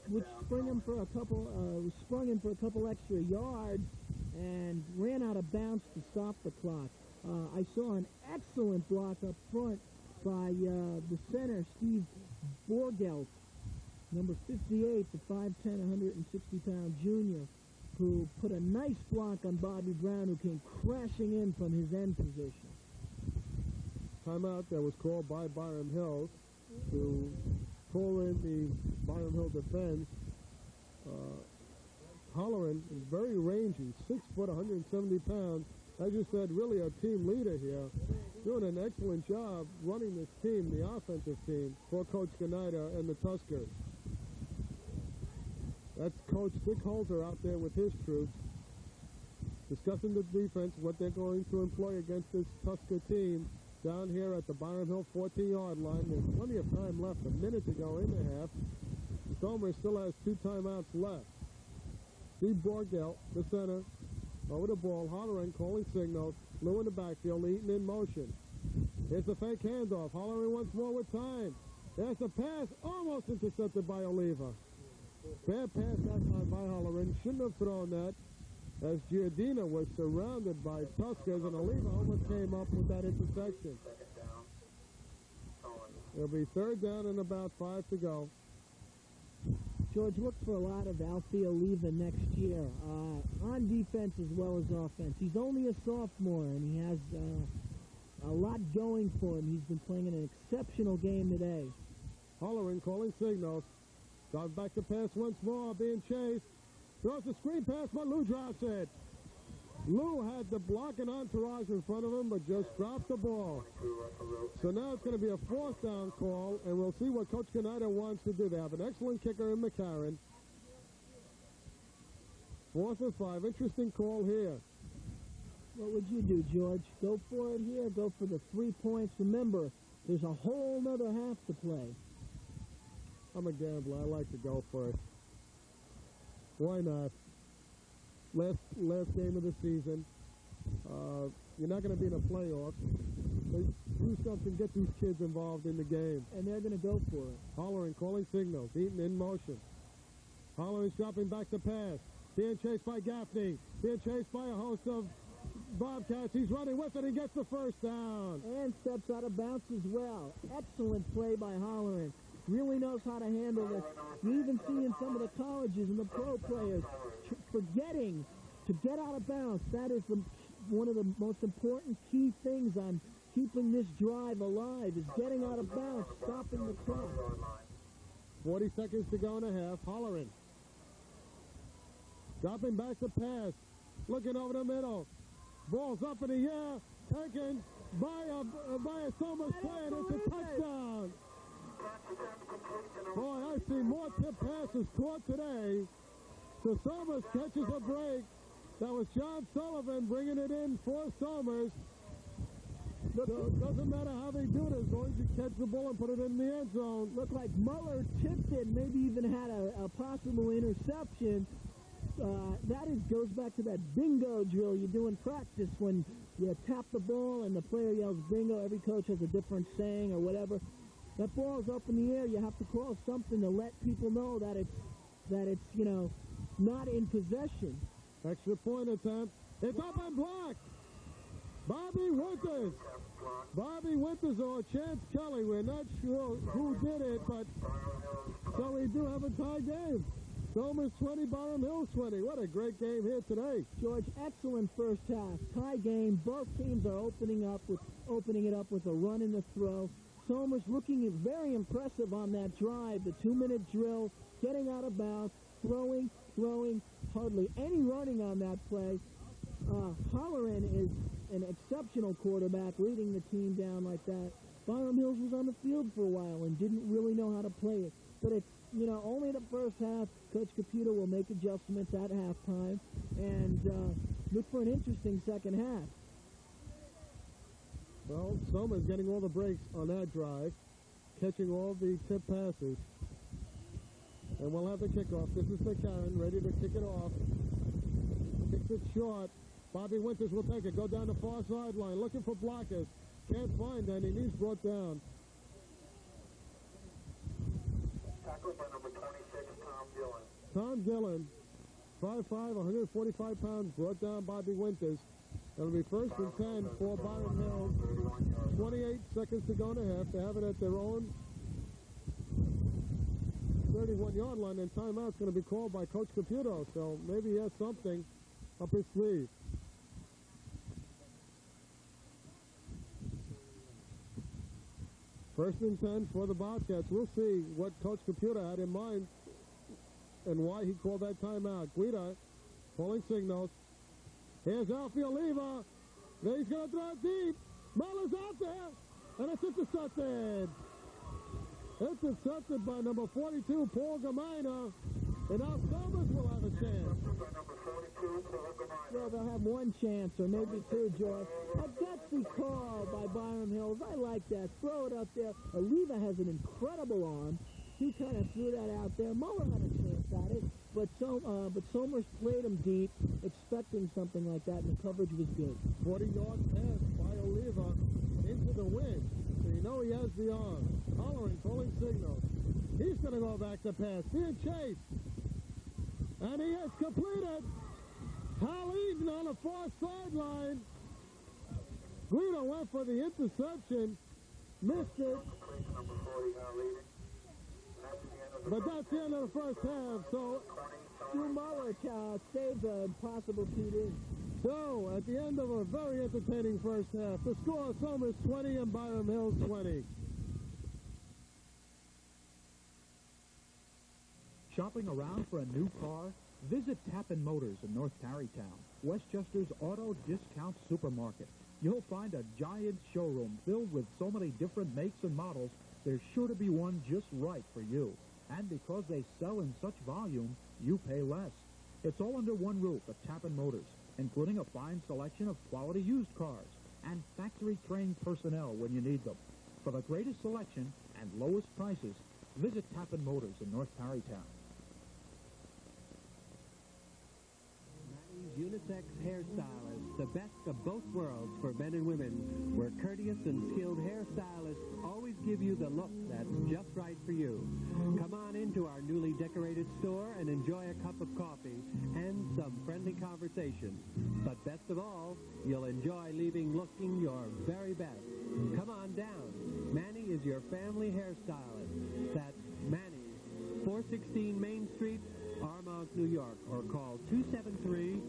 which sprung him for a couple extra yards and ran out of bounds to stop the clock. I saw an excellent block up front by the center, Steve Borgelt, number 58, the 5'10", 160-pound junior. who put a nice block on Bobby Brown, who came crashing in from his end position. Timeout that was called by Byram Hills to pull in the Byram Hill defense. Holleran is very rangy, 6 foot, 170 pounds. As you said, really a team leader here, doing an excellent job running this team, the offensive team, for Coach Gnida and the Tuskers. That's Coach Dick Holter out there with his troops, discussing the defense, what they're going to employ against this Tusker team down here at the Byram Hill 14-yard line. There's plenty of time left, a minute to go in the half. Somers still has 2 timeouts left. Steve Borgel, the center, over the ball. Holleran calling signals. Lou in the backfield, Eaton in motion. Here's the fake handoff. Holleran once more with time. There's the pass, almost intercepted by Oliva. Bad pass that time by Holleran. Shouldn't have thrown that, as Giardina was surrounded by Tuskers, and Oliva almost came up with that intersection. It'll be 3rd down and about 5 to go. George, look for a lot of Alfie Oliva next year, on defense as well as offense. He's only a sophomore, and he has a lot going for him. He's been playing an exceptional game today. Holleran calling signals. Drives back to pass once more, being chased. Throws a screen pass, but Lou drops it. Lou had the blocking entourage in front of him, but just dropped the ball. So now it's going to be a 4th down call, and we'll see what Coach Gnida wants to do. They have an excellent kicker in McCarron. 4th and 5. Interesting call here. What would you do, George? Go for it here? Go for the 3 points? Remember, there's a whole nother half to play. I'm a gambler. I like to go for it. Why not? Last game of the season. You're not going to be in a playoff. So do something, get these kids involved in the game. And they're going to go for it. Holleran calling signals. Eaton in motion. Holleran's dropping back to pass. Being chased by Gaffney. Being chased by a host of Bobcats. He's running with it and gets the 1st down. And steps out of bounds as well. Excellent play by Holleran. Really knows how to handle this. You even see in some of the colleges and the pro players forgetting to get out of bounds. That is one of the most important key things on keeping this drive alive, is getting out of bounds, stopping the clock. 40 seconds to go in a half. Holleran dropping back to pass. Looking over the middle. Ball's up in the air. Taken by a Somers play, and it's a touchdown. Boy, I see more tip passes caught today. So Somers catches a break. That was John Sullivan bringing it in for Somers. So it doesn't matter how they do it, as long as you catch the ball and put it in the end zone. Looked like Muller tipped it, maybe even had a possible interception. Goes back to that bingo drill you do in practice when you tap the ball and the player yells bingo. Every coach has a different saying or whatever. That ball's up in the air. You have to call something to let people know that it's not in possession. Extra point attempt. It's up and blocked. Bobby Winters. Bobby Winters or Chance Kelly. We're not sure who did it, but so we do have a tie game. Somers 20, Byram Hills 20. What a great game here today. George, excellent first half. Tie game. Both teams are opening it up with a run and a throw. Somers looking very impressive on that drive. The 2-minute drill, getting out of bounds, throwing, hardly any running on that play. Holleran is an exceptional quarterback, leading the team down like that. Byram Hills was on the field for a while and didn't really know how to play it. But it's, only the first half. Coach Caputo will make adjustments at halftime and look for an interesting second half. Well, Somers getting all the breaks on that drive, catching all the tip passes. And we'll have the kickoff. This is McCarron, ready to kick it off. Kicks it short. Bobby Winters will take it. Go down the far sideline, looking for blockers. Can't find any. He's brought down. Tackled by number 26, Tom Dillon. Tom Dillon, 5'5", 145 pounds, brought down Bobby Winters. It'll be 1st and 10 for Byram Hills. 28 seconds to go in a half. They have it at their own 31-yard line, and timeout's going to be called by Coach Caputo, so maybe he has something up his sleeve. First and 10 for the Bobcats. We'll see what Coach Caputo had in mind and why he called that timeout. Guida pulling signals. Here's Alfie Oliva. Then he's going to throw it deep. Muller's out there, and it's intercepted. Intercepted by number 42, Paul Gamina. And now Somers will have a chance. Yeah, they'll have one chance or maybe two, George. A gutsy call by Byram Hills. I like that. Throw it up there. Oliva has an incredible arm. He kind of threw that out there. Muller had a chance at it, but Somers played him deep, expecting something like that, and the coverage was good. 40-yard pass by Oliva into the wing. So you know he has the arm. Hollering, pulling signals. He's going to go back to pass. Being chased. And he has completed. Hal Eaton on the far sideline. Guido went for the interception. Missed it. But that's the end of the first half, so Stu Muller saves an impossible TD. So, at the end of a very entertaining first half, the score, Somers 20 and Byram Hills 20. Shopping around for a new car? Visit Tappan Motors in North Tarrytown, Westchester's auto discount supermarket. You'll find a giant showroom filled with so many different makes and models, there's sure to be one just right for you. And because they sell in such volume, you pay less. It's all under one roof at Tappan Motors, including a fine selection of quality used cars and factory-trained personnel when you need them. For the greatest selection and lowest prices, visit Tappan Motors in North Tarrytown. Unisex hairstylists, the best of both worlds for men and women, where courteous and skilled hairstylists always give you the look that's just right for you. Come on into our newly decorated store and enjoy a cup of coffee and some friendly conversation. But best of all, you'll enjoy leaving looking your very best. Come on down. Manny is your family hairstylist. That's Manny, 416 Main Street, Armonk, New York, or call 273-3740.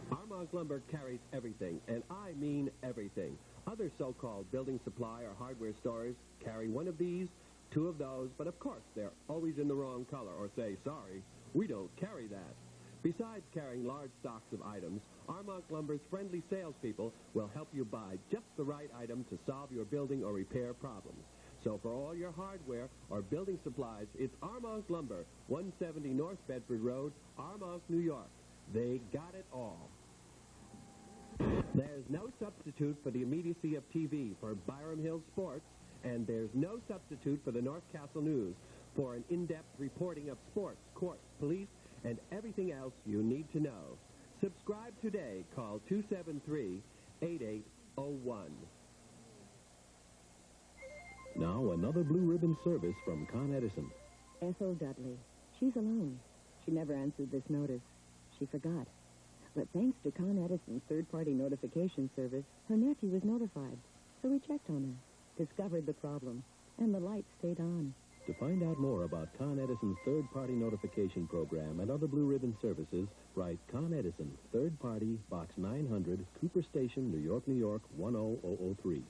Armonk Lumber carries everything, and I mean everything. Other so-called building supply or hardware stores carry one of these, two of those, but of course they're always in the wrong color or say, sorry, we don't carry that. Besides carrying large stocks of items, Armonk Lumber's friendly salespeople will help you buy just the right item to solve your building or repair problems. So for all your hardware or building supplies, it's Armonk Lumber, 170 North Bedford Road, Armonk, New York. They got it all. There's no substitute for the immediacy of TV for Byram Hills Sports, and there's no substitute for the North Castle News for an in-depth reporting of sports, courts, police, and everything else you need to know. Subscribe today. Call 273-8801. Now another blue ribbon service from Con Edison. Ethel Dudley. She's alone. She never answered this notice. She forgot. But thanks to Con Edison's third-party notification service, her nephew was notified. So we checked on her, discovered the problem, and the light stayed on. To find out more about Con Edison's third-party notification program and other blue ribbon services, write Con Edison, Third Party, Box 900, Cooper Station, New York, New York, 10003.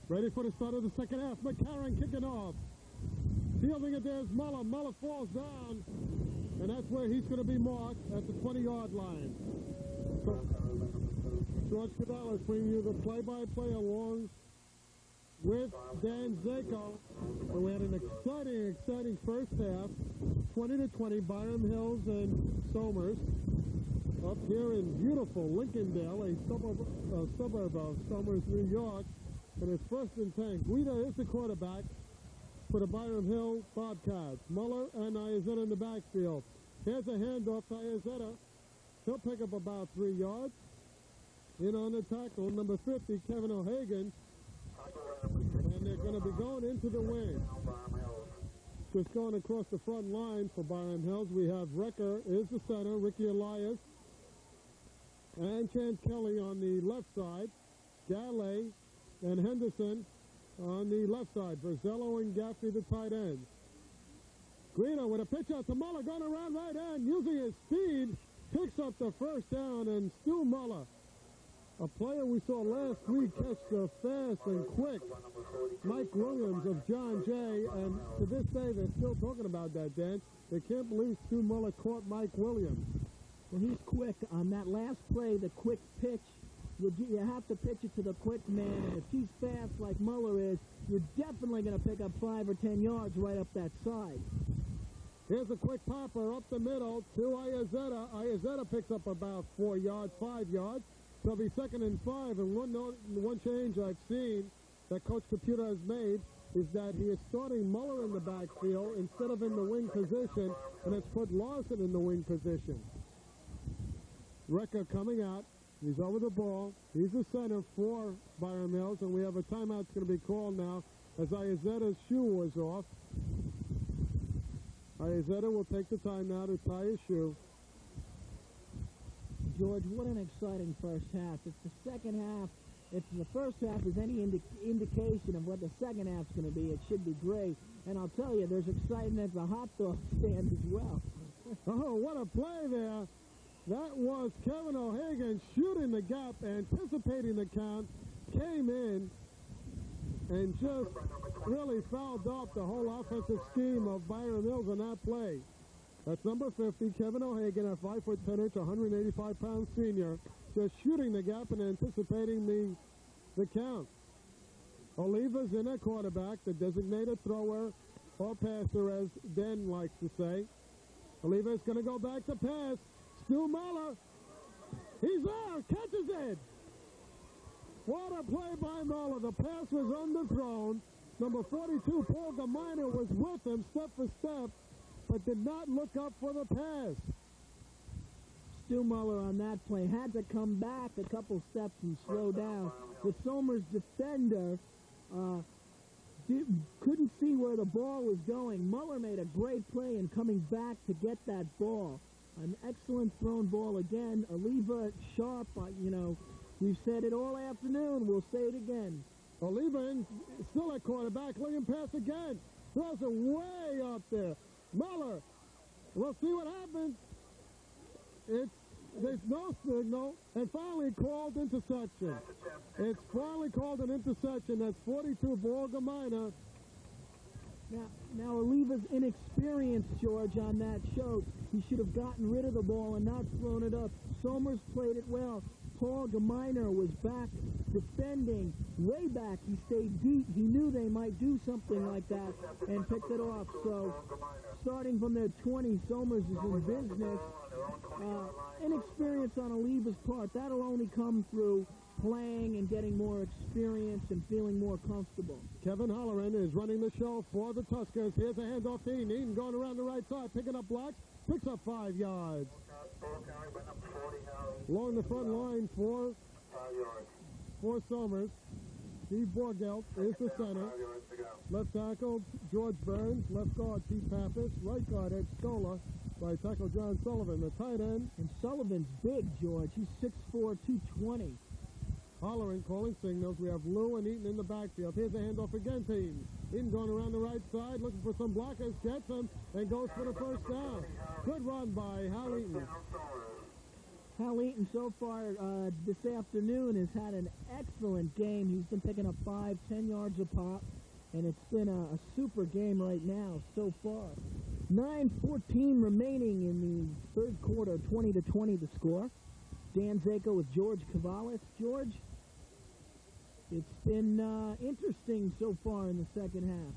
Ready for the start of the second half. McCarron kicking off. Fielding it, there's Muller. Muller falls down, and that's where he's going to be marked at the 20-yard line. So, George Cavallis bringing you the play-by-play along with Dan Zako. And we had an exciting first half. 20-20, Byram Hills and Somers. Up here in beautiful Lincolndale, a suburb of Somers, New York. And it's 1st and 10. Guida is the quarterback for the Byram Hill Bobcats. Muller and Iazetta in the backfield. Here's a handoff to Iazetta. He'll pick up about 3 yards. In on the tackle, number 50, Kevin O'Hagan. And they're going to be going into the wing. Just going across the front line for Byram Hills, we have Recker is the center, Ricky Elias, and Chance Kelly on the left side, Galley and Henderson on the left side, Verzello and Gaffney the tight ends. Guido with a pitch out to Muller, going around right end, using his speed, picks up the first down, and Stu Muller, a player we saw last week catch the fast and quick Mike Williams of John Jay, and to this day they're still talking about that, Dan. They can't believe Stu Muller caught Mike Williams. Well, he's quick. On that last play, the quick pitch, you have to pitch it to the quick man, and if he's fast like Muller is, you're definitely going to pick up 5 or 10 yards right up that side. Here's a quick popper up the middle to Iazetta. Iazetta picks up about 4 yards, 5 yards. So it'll be 2nd and 5, and one change I've seen that Coach Computer has made is that he is starting Muller in the backfield instead of in the wing position, and has put Larson in the wing position. Recker coming out. He's over the ball. He's the center for Byram Hills, and we have a timeout that's going to be called now as Iazetta's shoe was off. Iazetta will take the time now to tie his shoe. George, what an exciting first half. If the second half, if the first half is any indication of what the second half's going to be, it should be great. And I'll tell you, there's excitement at the hot dog stand as well. Oh, what a play there. That was Kevin O'Hagan shooting the gap, anticipating the count, came in, and just really fouled off the whole offensive scheme of Byram Hills on that play. That's number 50, Kevin O'Hagan, a 5'10", 185-pound senior, just shooting the gap and anticipating the count. Oliva's in at quarterback, the designated thrower or passer, as Dan likes to say. Oliva's going to go back to pass. Stu Muller, he's there, catches it. What a play by Muller. The pass was underthrown. Number 42, Paul Gaminer, was with him step for step, but did not look up for the pass. Stu Muller on that play had to come back a couple steps and slow down. The Somers defender couldn't see where the ball was going. Muller made a great play in coming back to get that ball. An excellent thrown ball again. Oliva sharp, we've said it all afternoon. We'll say it again. Oliva still at quarterback, looking pass again. Throws it way up there. Muller, we'll see what happens. There's no signal, and finally called interception. It's finally called an interception. That's 42, Borgamina. Now Oliva's inexperience, George, on that showed. He should have gotten rid of the ball and not thrown it up. Somers played it well. Paul Gaminer was back defending. Way back, he stayed deep. He knew they might do something like that and picked it off. So, starting from their 20, Somers is in business. Inexperience on Oliva's part. That'll only come through playing and getting more experience and feeling more comfortable. Kevin Holleran is running the show for the Tuskers. Here's a handoff to Eaton. Eaton going around the right side, picking up blocks, picks up 5 yards. Along the front line for Somers. Steve Borgelt is the center. Left tackle, George Burns. Left guard, Pete Pappas. Right guard, Ed Stola. Right tackle, John Sullivan. The tight end. And Sullivan's big, George. He's 6'4", 220. Hollering, calling signals. We have Lou and Eaton in the backfield. Here's a handoff again to Eaton. Eaton going around the right side, looking for some blockers, gets them, and goes for the first down. Good run by Hal Eaton. Hal Eaton so far this afternoon has had an excellent game. He's been picking up 5, 10 yards a pop, and it's been a super game right now so far. 9:14 remaining in the third quarter, 20-20 the score. Dan Zako with George Cavalis. George, it's been interesting so far in the second half.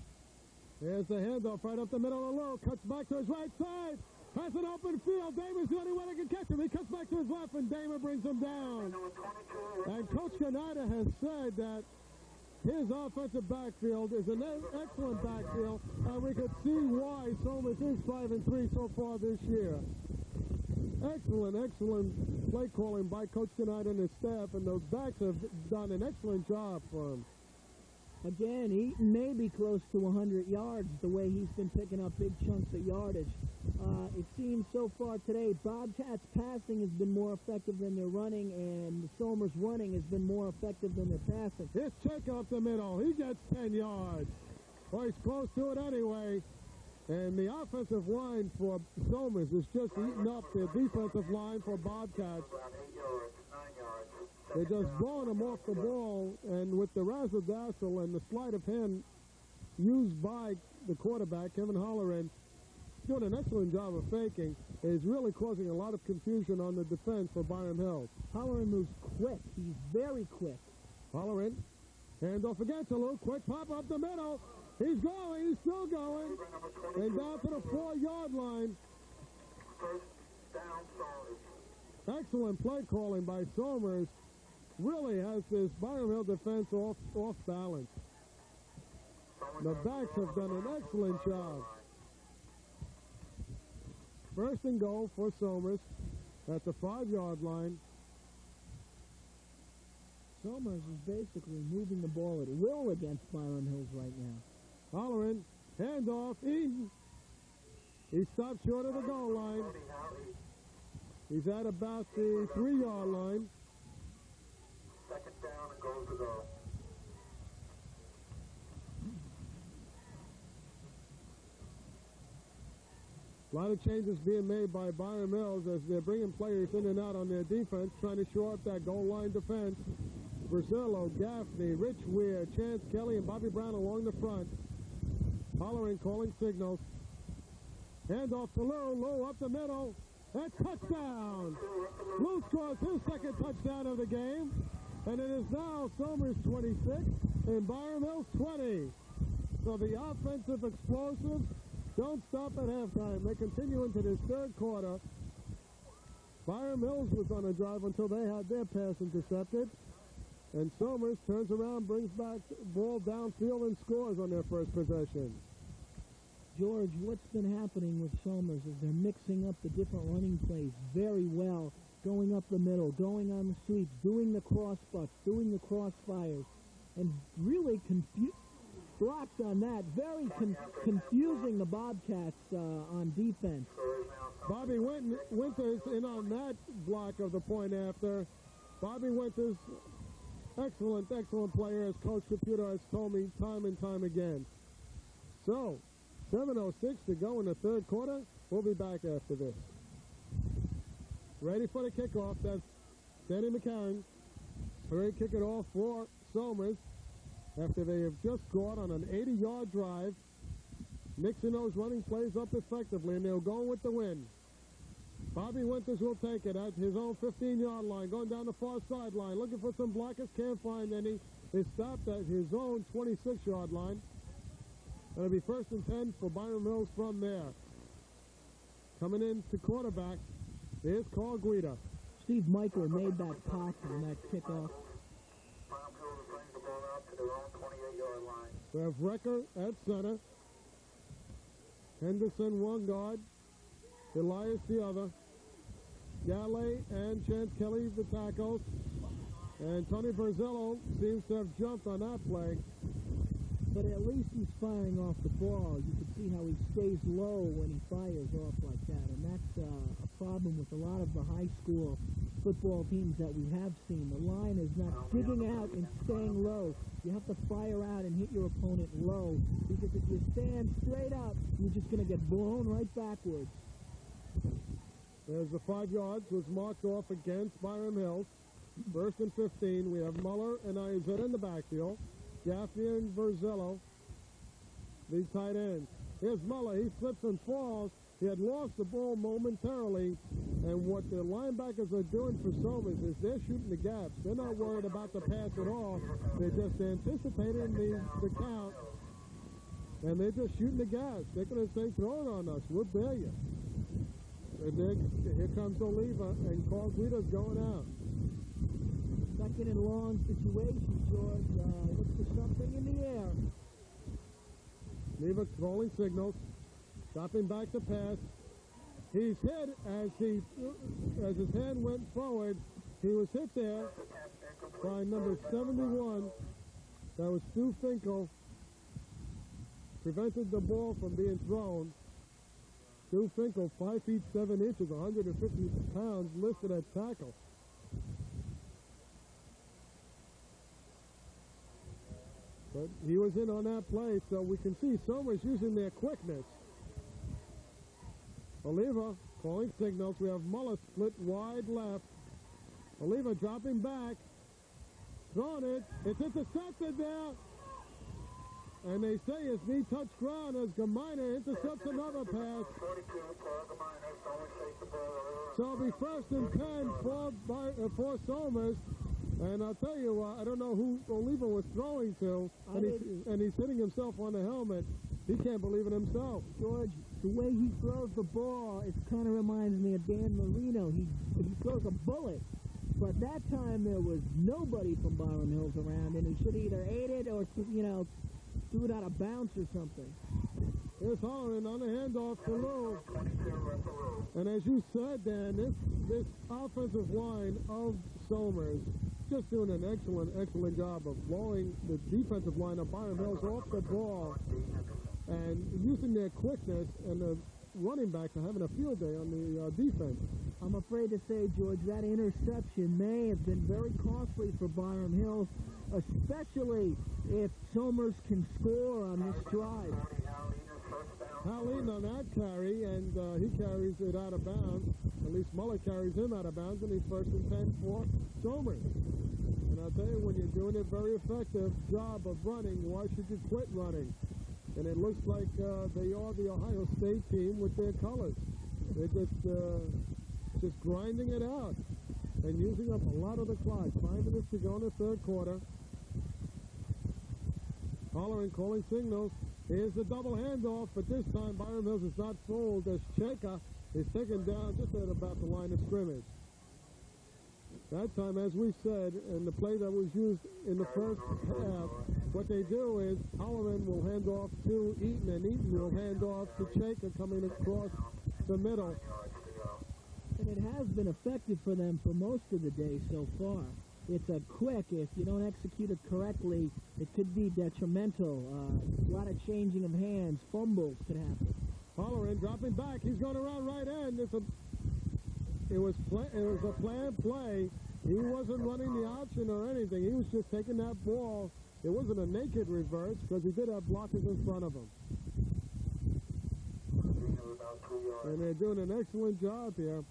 There's the handoff right up the middle of Lou. Cuts back to his right side. Has an open field. Damer's the only one that can catch him. He cuts back to his left, and Damer brings him down. And Coach Canada has said that his offensive backfield is an excellent backfield, and we could see why Somers is 5-3 so far this year. Excellent play calling by Coach Canada and his staff, and those backs have done an excellent job for him. Again, Eaton may be close to 100 yards the way he's been picking up big chunks of yardage. It seems so far today Bobcats passing has been more effective than their running, and Somers running has been more effective than their passing. Here's Check up the middle. He gets 10 yards. Well, he's close to it anyway. And the offensive line for Somers is just eating up the defensive line for Bobcats. They're just blowing him off the ball, and with the razzle-dazzle and the sleight of hand used by the quarterback, Kevin Holleran, doing an excellent job of faking, is really causing a lot of confusion on the defense for Byram Hills. Holleran moves quick. He's very quick. Holleran, handoff again to Luke. Quick pop up the middle. He's going. He's still going. And down to the 4-yard line. First down, Somers. Excellent play calling by Somers. Really has this Byram Hill defense off balance. The backs have done an excellent job. First and goal for Somers at the 5-yard line. Somers is basically moving the ball at will against Byram Hills right now. Holleran, handoff, Eaton. He stopped short of the goal line. He's at about the 3-yard line. Second down and goal to go. A lot of changes being made by Byram Hills as they're bringing players in and out on their defense, trying to shore up that goal line defense. Brasillo, Gaffney, Rich Weir, Chance Kelly, and Bobby Brown along the front. Holleran calling signals. Handoff to Lou. Lou up the middle. And touchdown! Lou scores his second touchdown of the game. And it is now Somers 26 and Byram Hills 20. So the offensive explosives don't stop at halftime. They continue into this third quarter. Byram Hills was on a drive until they had their pass intercepted. And Somers turns around, brings back the ball downfield, and scores on their first possession. George, what's been happening with Somers is they're mixing up the different running plays very well, going up the middle, going on the sweeps, doing the cross butts, doing the crossfires, and really blocked on that, very confusing the Bobcats on defense. Bobby Winters in on that block of the point after. Bobby Winters, excellent player, as Coach Caputo has told me time and time again. So, 7:06 to go in the third quarter. We'll be back after this. Ready for the kickoff. That's Danny McCarron. Ready to kick it off for Somers after they have just scored on an 80-yard drive. Mixing those running plays up effectively, and they'll go with the win. Bobby Winters will take it at his own 15-yard line, going down the far sideline, looking for some blockers, can't find any. Is stopped at his own 26-yard line. It'll be first and 10 for Byram Hills from there. Coming in to quarterback is Carl Guida. Steve Michael made that pop on that kickoff. Byram Hills brings the ball out to their own 28-yard line. We have Recker at center. Henderson one guard. Elias the other. Galley and Chance Kelly the tackles. And Tony Verzillo seems to have jumped on that play. But at least he's firing off the ball. You can see how he stays low when he fires off like that. And that's a problem with a lot of the high school football teams that we have seen. The line is not digging out and staying low. You have to fire out and hit your opponent low. Because if you stand straight up, you're just going to get blown right backwards. There's the 5 yards, was marked off against Byram Hills. First and 15. We have Muller and Izetta in the backfield. Gaffney and Verzello, these tight ends. Here's Muller. He slips and falls. He had lost the ball momentarily, and what the linebackers are doing for Somers is they're shooting the gaps. They're not worried about the pass at all. They're just anticipating the count, and they're just shooting the gaps. They're going to say, throw it on us. We'll bear you. And then here comes Oliva, and Carl Guido's going out. Second and long situation, George. Look for something in the air. Oliva calling signals. Dropping back to pass. He's hit as his hand went forward. He was hit there by number 71. That was Stu Finkel. Prevented the ball from being thrown. Stu Finkel, 5 feet 7 inches, 150 pounds, listed at tackle. But he was in on that play, so we can see Somers using their quickness. Oliva calling signals. We have Muller split wide left. Oliva dropping back. Throwing it. It's intercepted there. And they say his knee touched ground as Gamina intercepts another pass. So it'll be first and 10 for Somers. And I'll tell you, I don't know who Oliva was throwing to, and he's hitting himself on the helmet. He can't believe it himself. George, the way he throws the ball, it kind of reminds me of Dan Marino. He throws a bullet. But that time there was nobody from Byram Hills around, and he should either ate it or, threw it out of bounds or something. Here's Holleran on the handoff to Lou. And as you said, Dan, this offensive line of Somers just doing an excellent job of blowing the defensive line of Byram Hills off the ball and using their quickness, and the running backs are having a field day on the defense. I'm afraid to say, George, that interception may have been very costly for Byram Hills, especially if Somers can score on this drive. Howleen on that carry, and he carries it out of bounds. At least Muller carries him out of bounds, and he's first and 10 for Somers. And I'll tell you, when you're doing a very effective job of running, why should you quit running? And it looks like they are the Ohio State team with their colors. They're just grinding it out and using up a lot of the clock. 5 minutes to go in the third quarter. Holleran calling signals. Here's the double handoff, but this time Byram Hills is not fooled as Cheka is taken down just at about the line of scrimmage. That time, as we said, in the play that was used in the first half, what they do is Holleran will hand off to Eaton, and Eaton will hand off to Cheka coming across the middle. And it has been effective for them for most of the day so far. It's a quick, if you don't execute it correctly, it could be detrimental. A lot of changing of hands, fumbles could happen. Holleran dropping back. He's going around right end. It was a planned play. He wasn't running the option or anything. He was just taking that ball. It wasn't a naked reverse because he did have blockers in front of him. And they're doing an excellent job here.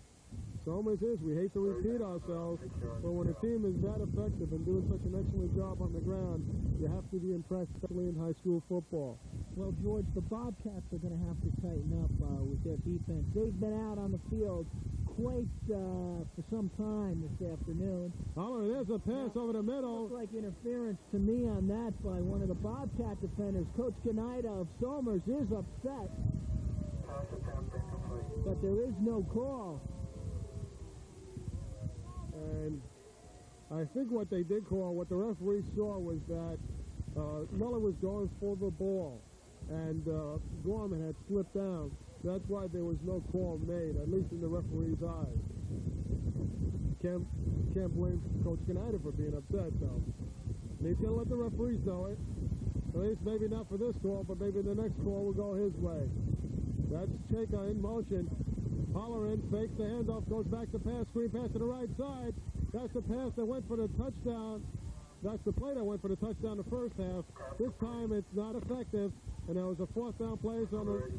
Somers is. We hate to repeat ourselves, but when a team is that effective and doing such an excellent job on the ground, you have to be impressed, especially in high school football. Well, George, the Bobcats are going to have to tighten up with their defense. They've been out on the field quite for some time this afternoon. Holleran, there's a pass over the middle. Looks like interference to me on that by one of the Bobcat defenders. Coach Ganida of Somers is upset, but there is no call. And I think what they did call, what the referee saw was that Muller was going for the ball, and Gorman had slipped down. That's why there was no call made, at least in the referee's eyes. Can't blame Coach Ganida for being upset, though. And he's going to let the referees know it. At least maybe not for this call, but maybe the next call will go his way. That's Cheka in motion. Holleran fakes the handoff, goes back to pass, screen pass to the right side. That's the pass that went for the touchdown. That's the play that went for the touchdown the first half. This time it's not effective, and there was a fourth down play on the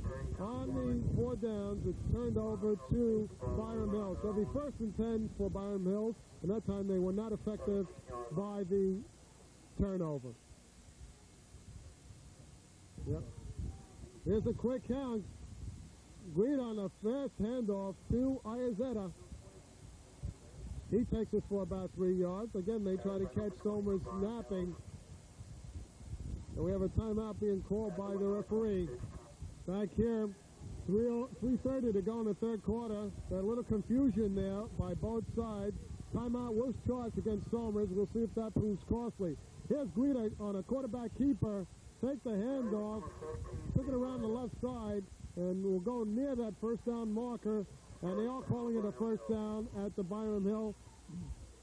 4 downs. It's turned over to Byram Hills. So it'll be 1st and 10 for Byram Hills, and that time they were not effective by the turnover. Yep. Here's a quick count. Greed on a fast handoff to Iazetta. He takes it for about 3 yards. Again, they try to catch Somers napping. And we have a timeout being called by the referee. Back here, 3:30 to go in the third quarter. A little confusion there by both sides. Timeout was charged against Somers. We'll see if that proves costly. Here's Guida on a quarterback keeper. Take the handoff, took it around the left side, and will go near that first down marker. And they are calling it a first down at the Byram Hill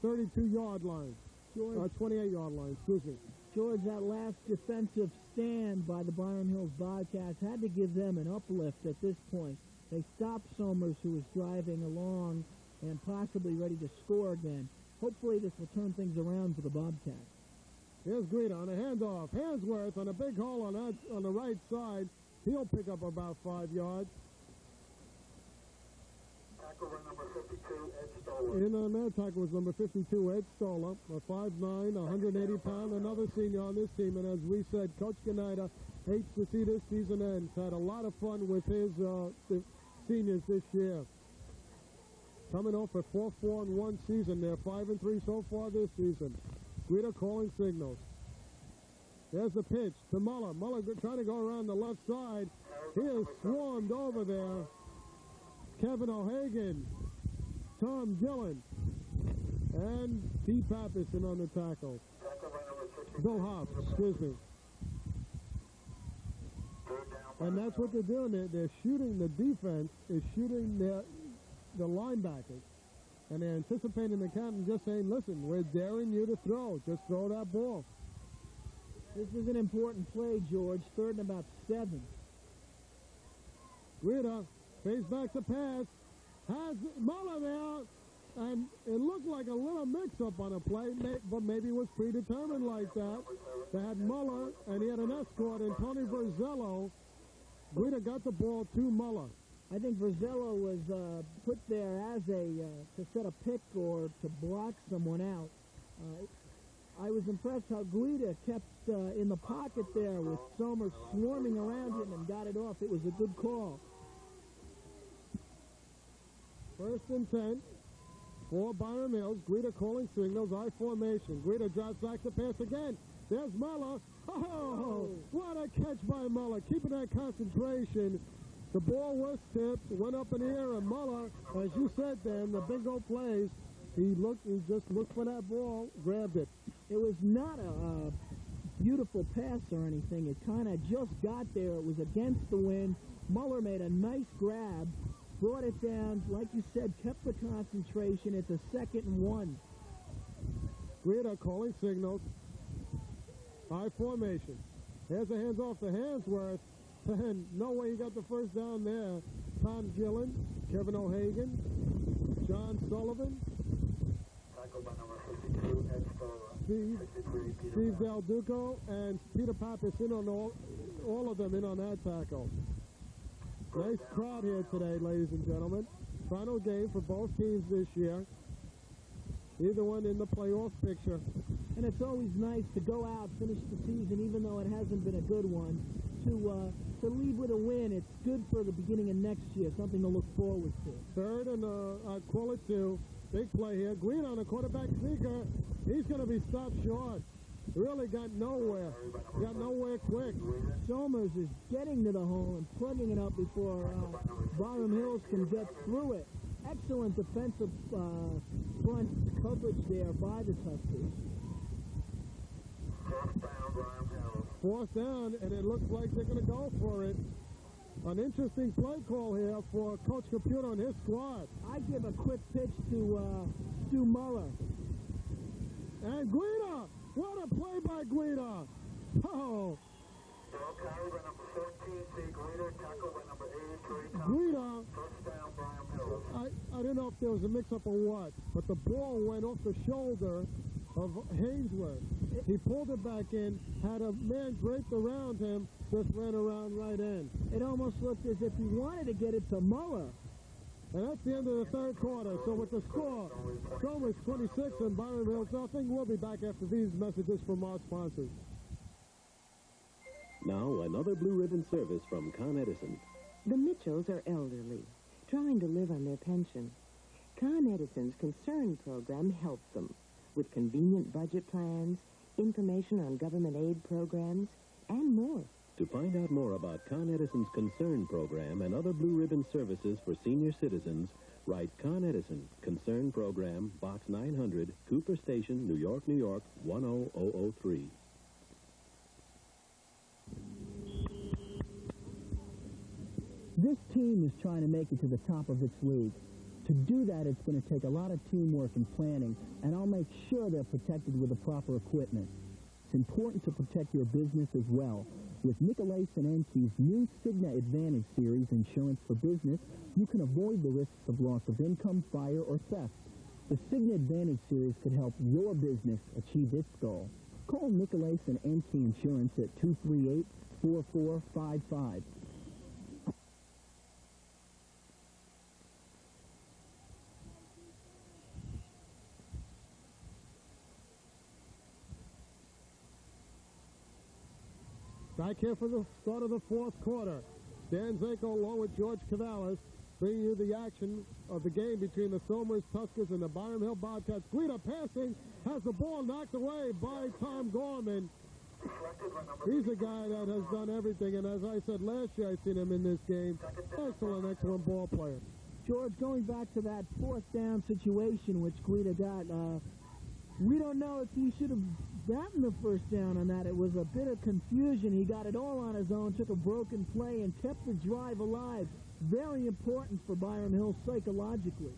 32-yard line. 28-yard line, excuse me. George, that last defensive stand by the Byram Hills Bobcats had to give them an uplift at this point. They stopped Somers, who was driving along and possibly ready to score again. Hopefully this will turn things around for the Bobcats. Here's Greeda on a handoff. Hansworth on a big hole on the right side. He'll pick up about 5 yards. Tackle number 52, Ed Stoller. In on that tackle was number 52, Ed Stoller, a 5'9", 180-pound, another senior on this team. And as we said, Coach Ganida hates to see this season end. Had a lot of fun with his seniors this year. Coming off a 4-4-1 season. They're 5-3 so far this season. Guida calling signals. There's the pitch to Muller. Muller trying to go around the left side. He is swarmed over there. Kevin O'Hagan, Tom Gillen, and Pete Pappison on the tackle. Bill Hobbs, excuse me. And that's what they're doing. They're shooting, the defense is shooting the linebackers. And they're anticipating the captain, just saying, listen, we're daring you to throw. Just throw that ball. This is an important play, George. 3rd and about 7. Guida face back to pass. Has Muller there. And it looked like a little mix-up on a play, but maybe it was predetermined like that. They had Muller, and he had an escort, and Tony Verzello. Guida got the ball to Muller. I think Verzello was put there as to set a pick or to block someone out. I was impressed how Guida kept in the pocket there with Somers swarming around him and got it off. It was a good call. 1st and 10 for Byram Hills. Guida calling signals, I formation. Guida drops back to pass again. There's Muller. Oh, what a catch by Muller. Keeping that concentration. The ball was tipped, went up in the air, and Muller, as you said, Dan, the bingo plays, he just looked for that ball, grabbed it. It was not a beautiful pass or anything. It kind of just got there. It was against the wind. Muller made a nice grab, brought it down, like you said, kept the concentration. It's a 2nd and 1. Guida calling signals. High formation. Here's a hands off to Hansworth. And no way he got the first down there. Tom Gillen, Kevin O'Hagan, John Sullivan, Tackle by number 52, Ed Stoller. Steve Del Duco, and Peter Pappas in on all of them in on that tackle. Nice crowd here today, ladies and gentlemen. Final game for both teams this year. Either one in the playoff picture. And it's always nice to go out, finish the season, even though it hasn't been a good one, to leave with a win. It's good for the beginning of next year, something to look forward to. 3rd and I'd call it 2. Big play here. Green on a quarterback sneaker. He's going to be stopped short. Really got nowhere. Got nowhere quick. Somers is getting to the hole and plugging it up before Byram Hills can get through it. Excellent defensive front coverage there by the Tuskers. 4th down, and it looks like they're going to go for it. An interesting play call here for Coach Computer and his squad. I give a quick pitch to Stu Muller. And Guida! What a play by Guida! Oh! Carry by number 13, C. Guida. Tackle by number 83, Guida! First down, Byram Hills. I don't know if there was a mix-up or what, but the ball went off the shoulder of Hainsworth. He pulled it back in, had a man draped around him, just ran around right in. It almost looked as if he wanted to get it to Muller. And that's the end of the third quarter. So with the score, Somers 26 and Byram Hills nothing. We'll be back after these messages from our sponsors. Now, another Blue Ribbon service from Con Edison. The Mitchells are elderly, trying to live on their pension. Con Edison's Concern program helps them with convenient budget plans, information on government aid programs, and more. To find out more about Con Edison's Concern program and other Blue Ribbon services for senior citizens, write Con Edison, Concern Program, Box 900, Cooper Station, New York, New York, 10003. This team is trying to make it to the top of its league. To do that, it's going to take a lot of teamwork and planning, and I'll make sure they're protected with the proper equipment. It's important to protect your business as well. With Nicolais and Enke's new Cigna Advantage Series insurance for business, you can avoid the risks of loss of income, fire, or theft. The Cigna Advantage Series could help your business achieve its goal. Call Nicolais and Enke Insurance at 238-4455. Back here for the start of the fourth quarter. Dan Zanko along with George Cavalis bringing you the action of the game between the Somers Tuskers and the Byram Hill Bobcats. Guida passing, has the ball knocked away by Tom Gorman. He's a guy that has done everything, and as I said last year, I've seen him in this game. Excellent ball player. George, going back to that fourth down situation which Guida got, we don't know if he should have gotten the first down on that. It was a bit of confusion. He got it all on his own, took a broken play, and kept the drive alive. Very important for Byram Hill psychologically.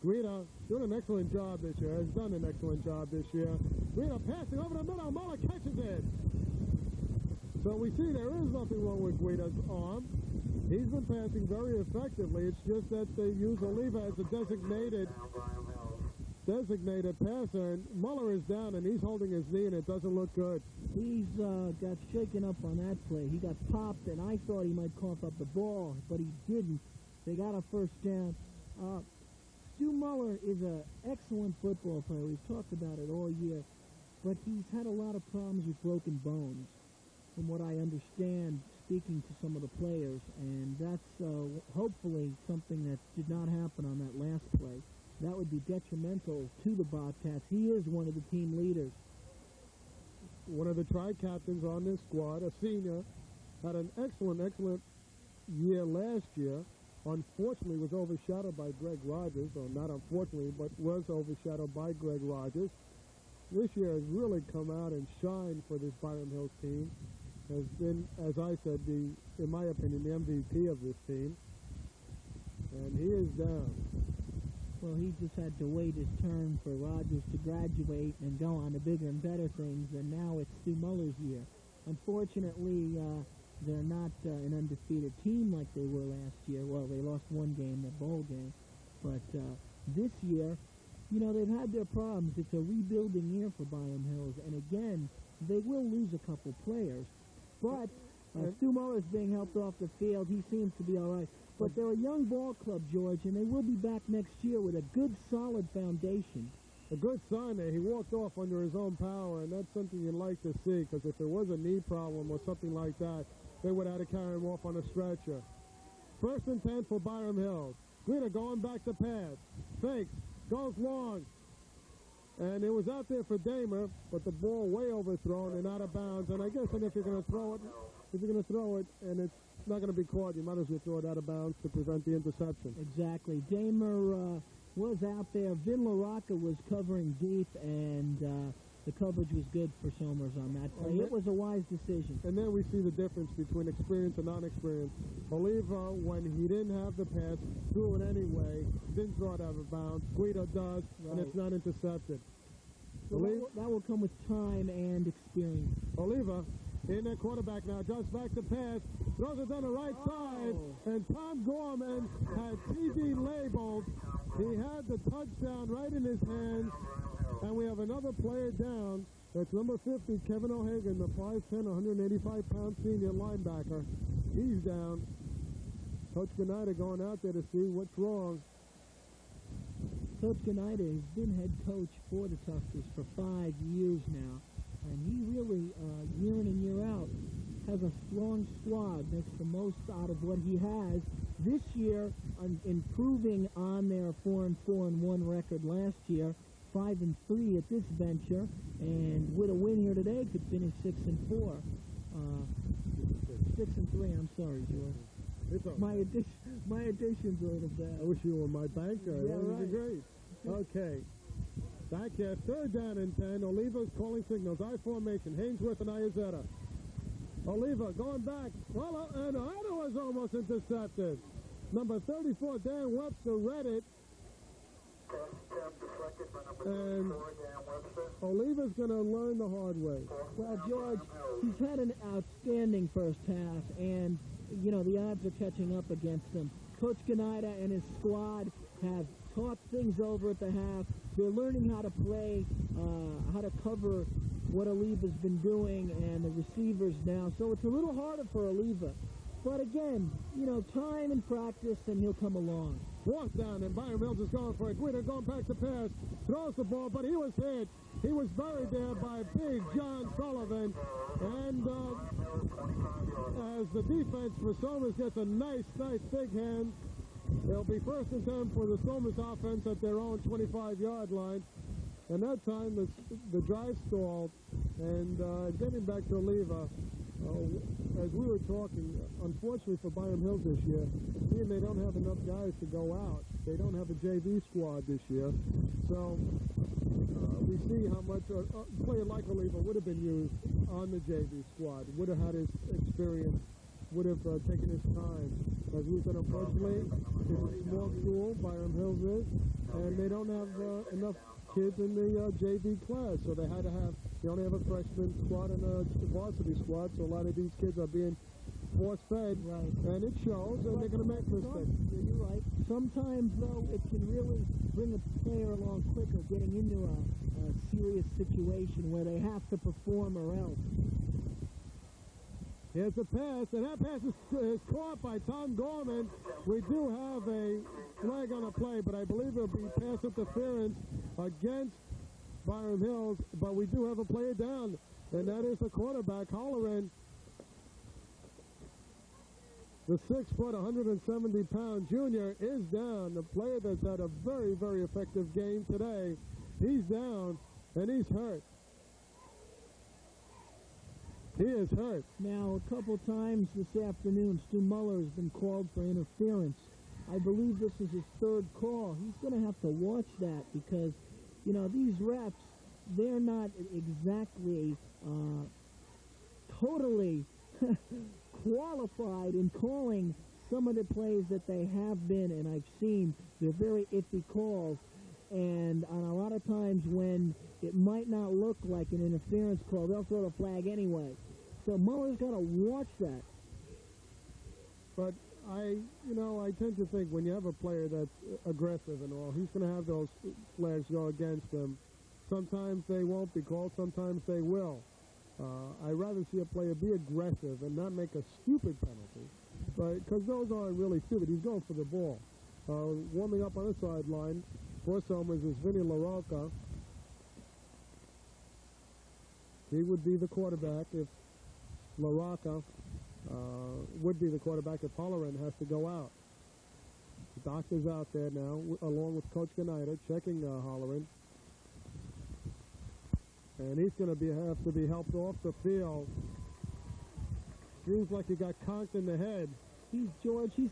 Guida doing an excellent job this year. Has done an excellent job this year. Guida passing over the middle. Muller catches it. So we see there is nothing wrong with Guida's arm. He's been passing very effectively. It's just that they use Oliva as a designated passer, and Muller is down, and he's holding his knee, and it doesn't look good. He's got shaken up on that play. He got popped, and I thought he might cough up the ball, but he didn't. They got a first down. Stu Muller is an excellent football player. We've talked about it all year, but he's had a lot of problems with broken bones, from what I understand, speaking to some of the players, and that's hopefully something that did not happen on that last play. That would be detrimental to the Bobcats. He is one of the team leaders. One of the tri-captains on this squad, a senior, had an excellent year last year. Unfortunately, was overshadowed by Greg Rogers, or not unfortunately, but was overshadowed by Greg Rogers. This year has really come out and shined for this Byram Hills team. Has been, as I said, in my opinion, the MVP of this team. And he is down. Well, he just had to wait his turn for Rogers to graduate and go on to bigger and better things, and now it's Stu Muller's year. Unfortunately, they're not an undefeated team like they were last year. Well, they lost one game, the bowl game. But this year, you know, they've had their problems. It's a rebuilding year for Byram Hills, and again, they will lose a couple players. But Stu Muller's being helped off the field. He seems to be all right. But they're a young ball club, George, and they will be back next year with a good, solid foundation. A good sign there. He walked off under his own power, and that's something you'd like to see, because if there was a knee problem or something like that, they would have had to carry him off on a stretcher. 1st and 10 for Byram Hills. Guida going back to pass. Fakes. Goes long. And it was out there for Damer, but the ball way overthrown and out of bounds. And I guess if you're going to throw it, and it's not going to be caught, you might as well throw it out of bounds to prevent the interception. Exactly. Damer was out there. Vin LaRocca was covering deep, and the coverage was good for Somers on that play. It was a wise decision. And then we see the difference between experience and non-experience. Oliva, when he didn't have the pass, threw it anyway, didn't throw it out of bounds. Guida does, and it's not intercepted. So that will come with time and experience. Oliva, in their quarterback now, just back to pass, throws it down the right side, and Tom Gorman had TD labeled. He had the touchdown right in his hands, and we have another player down. That's number 50, Kevin O'Hagan, the 5'10", 185-pound senior linebacker. He's down. Coach Gnida going out there to see what's wrong. Coach Gnida has been head coach for the Tuskers for 5 years now, and he really, year in and year out, has a strong squad, makes the most out of what he has. This year, improving on their 4-4-1 record last year, 5-3 at this venture, and with a win here today, could finish 6-4. 6-3. I'm sorry, George. It's all My addition's a little bad. I wish you were my banker. Yeah, That would be right. great. Okay. Back here, 3rd down and 10. Oliva's calling signals. I formation. Hainsworth and Iazetta. Oliva going back. Well, and Ida was almost intercepted. Number 34, Dan Webster, read it. And Oliva's going to learn the hard way. Well, George, he's had an outstanding first half, and, you know, the odds are catching up against him. Coach Gnida and his squad have talked things over at the half. They're learning how to play, how to cover what Oliva's been doing, and the receivers now. So it's a little harder for Oliva. But again, you know, time and practice, and he'll come along. 4th down, and Byram Mills is going for it. Guido going back to pass. Throws the ball, but he was hit. He was buried there by Big John Sullivan. And as the defense for Somers gets a nice big hand, it'll be 1st and 10 for the Somers offense at their own 25-yard line. And that time, the drive stalled. And getting back to Oliva, as we were talking, unfortunately for Byram Hills this year, seeing they don't have enough guys to go out. They don't have a JV squad this year. So we see how much a player like Oliva would have been used on the JV squad, would have had his experience, would have taken his time. As we said, unfortunately, it's a small school, Byram Hills is, and they don't have enough kids in the JV class, so they only have a freshman squad and a varsity squad, so a lot of these kids are being force-fed, Right. and it shows, and they're going to make mistakes. You're right. Sometimes, though, it can really bring a player along quicker, getting into a serious situation where they have to perform or else. Here's the pass, and that pass is caught by Tom Gorman. We do have a flag on the play, but I believe it'll be pass interference against Byram Hills, but we do have a player down, and that is the quarterback, Holleran. The 6-foot, 170-pound junior is down. The player that's had a very, very effective game today, he's down, and he's hurt. He is hurt. Now, a couple times this afternoon, Stu Muller has been called for interference. I believe this is his 3rd call. He's going to have to watch that because, you know, these refs, they're not exactly totally qualified in calling some of the plays that they have been, and I've seen, they're very iffy calls. And on a lot of times when it might not look like an interference call, they'll throw the flag anyway. So Muller's got to watch that. But I tend to think when you have a player that's aggressive and all, he's going to have those flags go against him. Sometimes they won't be called, sometimes they will. I'd rather see a player be aggressive and not make a stupid penalty, because those aren't really stupid. He's going for the ball. Warming up on the sideline for Somers is Vinny LaRocca. He would be the quarterback if LaRocca would be the quarterback if Holleran has to go out. The doctor's out there now, along with Coach Gnida, checking Holleran. And he's going to have to be helped off the field. Seems like he got conked in the head. He's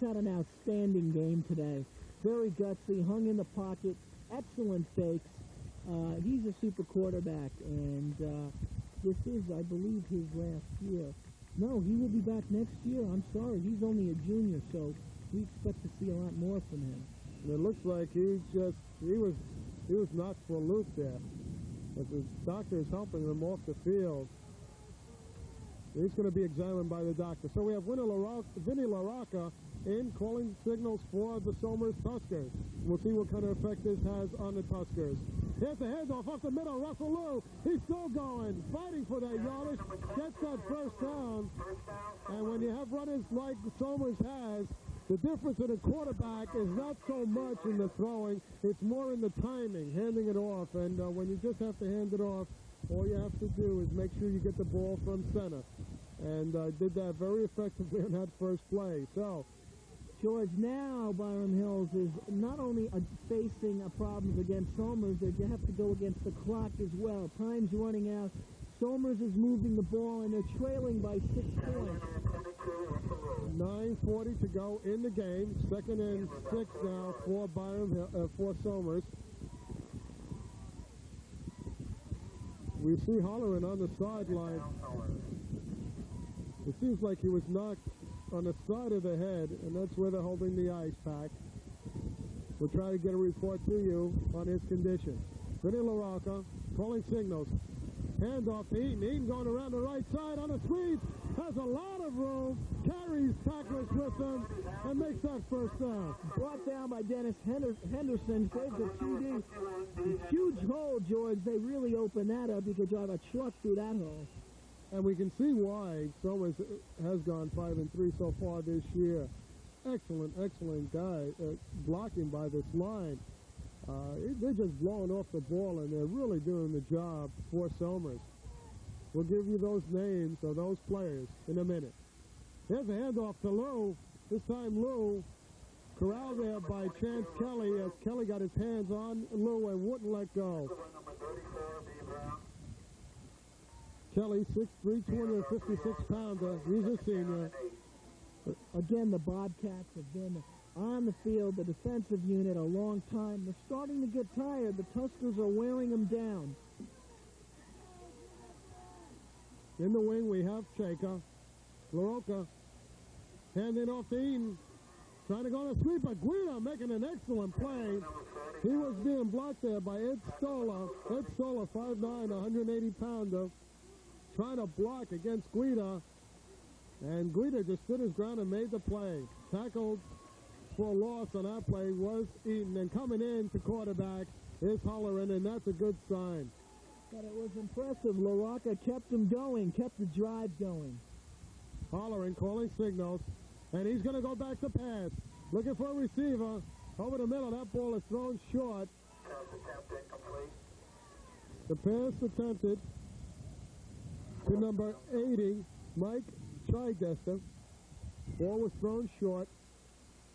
had an outstanding game today. Very gutsy, hung in the pocket, excellent fakes. He's a super quarterback, and this is, I believe, his last year. No, he will be back next year. I'm sorry, he's only a junior, so we expect to see a lot more from him. And it looks like he was knocked for a loop there. But the doctor is helping him off the field. He's going to be examined by the doctor. So we have Vinny LaRocca in calling signals for the Somers Tuskers. We'll see what kind of effect this has on the Tuskers. Here's the handoff off the middle. Russell Lou, he's still going, fighting for that yardage, gets that first down. And when you have runners like Somers has, the difference in a quarterback is not so much in the throwing, it's more in the timing, handing it off. And when you just have to hand it off, all you have to do is make sure you get the ball from center. And did that very effectively on that first play. So, George, now Byram Hills is not only facing problems against Somers, they have to go against the clock as well. Time's running out. Somers is moving the ball, and they're trailing by 6 points. 9:40 to go in the game. 2nd and 6 now for for Somers. We see Holleran on the sideline. It seems like he was knocked on the side of the head, and that's where they're holding the ice pack. We'll try to get a report to you on his condition. Vinny LaRocca calling signals. Handoff to Eaton. Eaton going around the right side on a sweep. Has a lot of room. Carries tacklers with him and makes that first down. Brought down by Dennis Henderson. Saves a TD. Huge hole, George. They really opened that up. You could drive a truck through that hole. And we can see why Somers has gone 5-3 so far this year. Excellent, excellent guy blocking by this line. They're just blowing off the ball, and they're really doing the job for Somers. We'll give you those names of those players in a minute. Here's a handoff to Lou. This time Lou corralled there by Chance Kelly as Kelly got his hands on Lou and wouldn't let go. Kelly, 6'3", 256-pounder. He's a senior. Again, the Bobcats have been on the field, the defensive unit, a long time. They're starting to get tired. The Tuskers are wearing them down. In the wing, we have Chaka. LaRocca handing off to Eaton. Trying to go on a sweep, but Guida making an excellent play. He was being blocked there by Ed Stola. Ed Stola, 5'9", 180-pounder. Trying to block against Guida. And Guida just stood his ground and made the play. Tackled for a loss on that play was Eaton. And coming in to quarterback is Holleran, and that's a good sign. But it was impressive. LaRocca kept him going, kept the drive going. Holleran calling signals, and he's going to go back to pass. Looking for a receiver. Over the middle, that ball is thrown short. The pass attempted to number 80, Mike Chigester. Ball was thrown short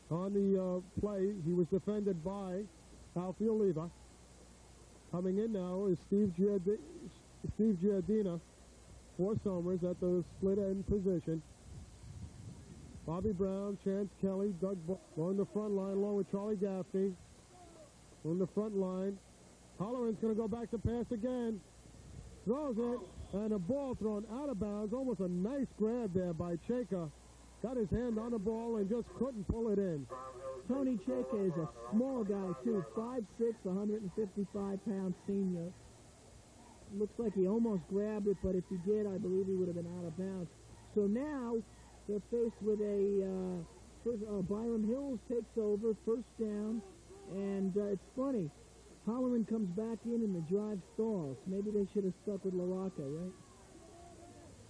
on the play. He was defended by Alfie Oliva. Coming in now is Steve Giardina for Somers at the split end position. Bobby Brown, Chance Kelly, Doug on the front line along with Charlie Gaffney. On the front line. Holleran's going to go back to pass again. Throws it, and a ball thrown out of bounds. Almost a nice grab there by Chaka. Got his hand on the ball and just couldn't pull it in. Tony Chaka is a small guy, too. 5'6", 155-pound senior. Looks like he almost grabbed it, but if he did, I believe he would have been out of bounds. So now they're faced with Byram Hills takes over, first down, and it's funny. Holleran comes back in and the drive stalls. Maybe they should have stuck with LaRocca, right?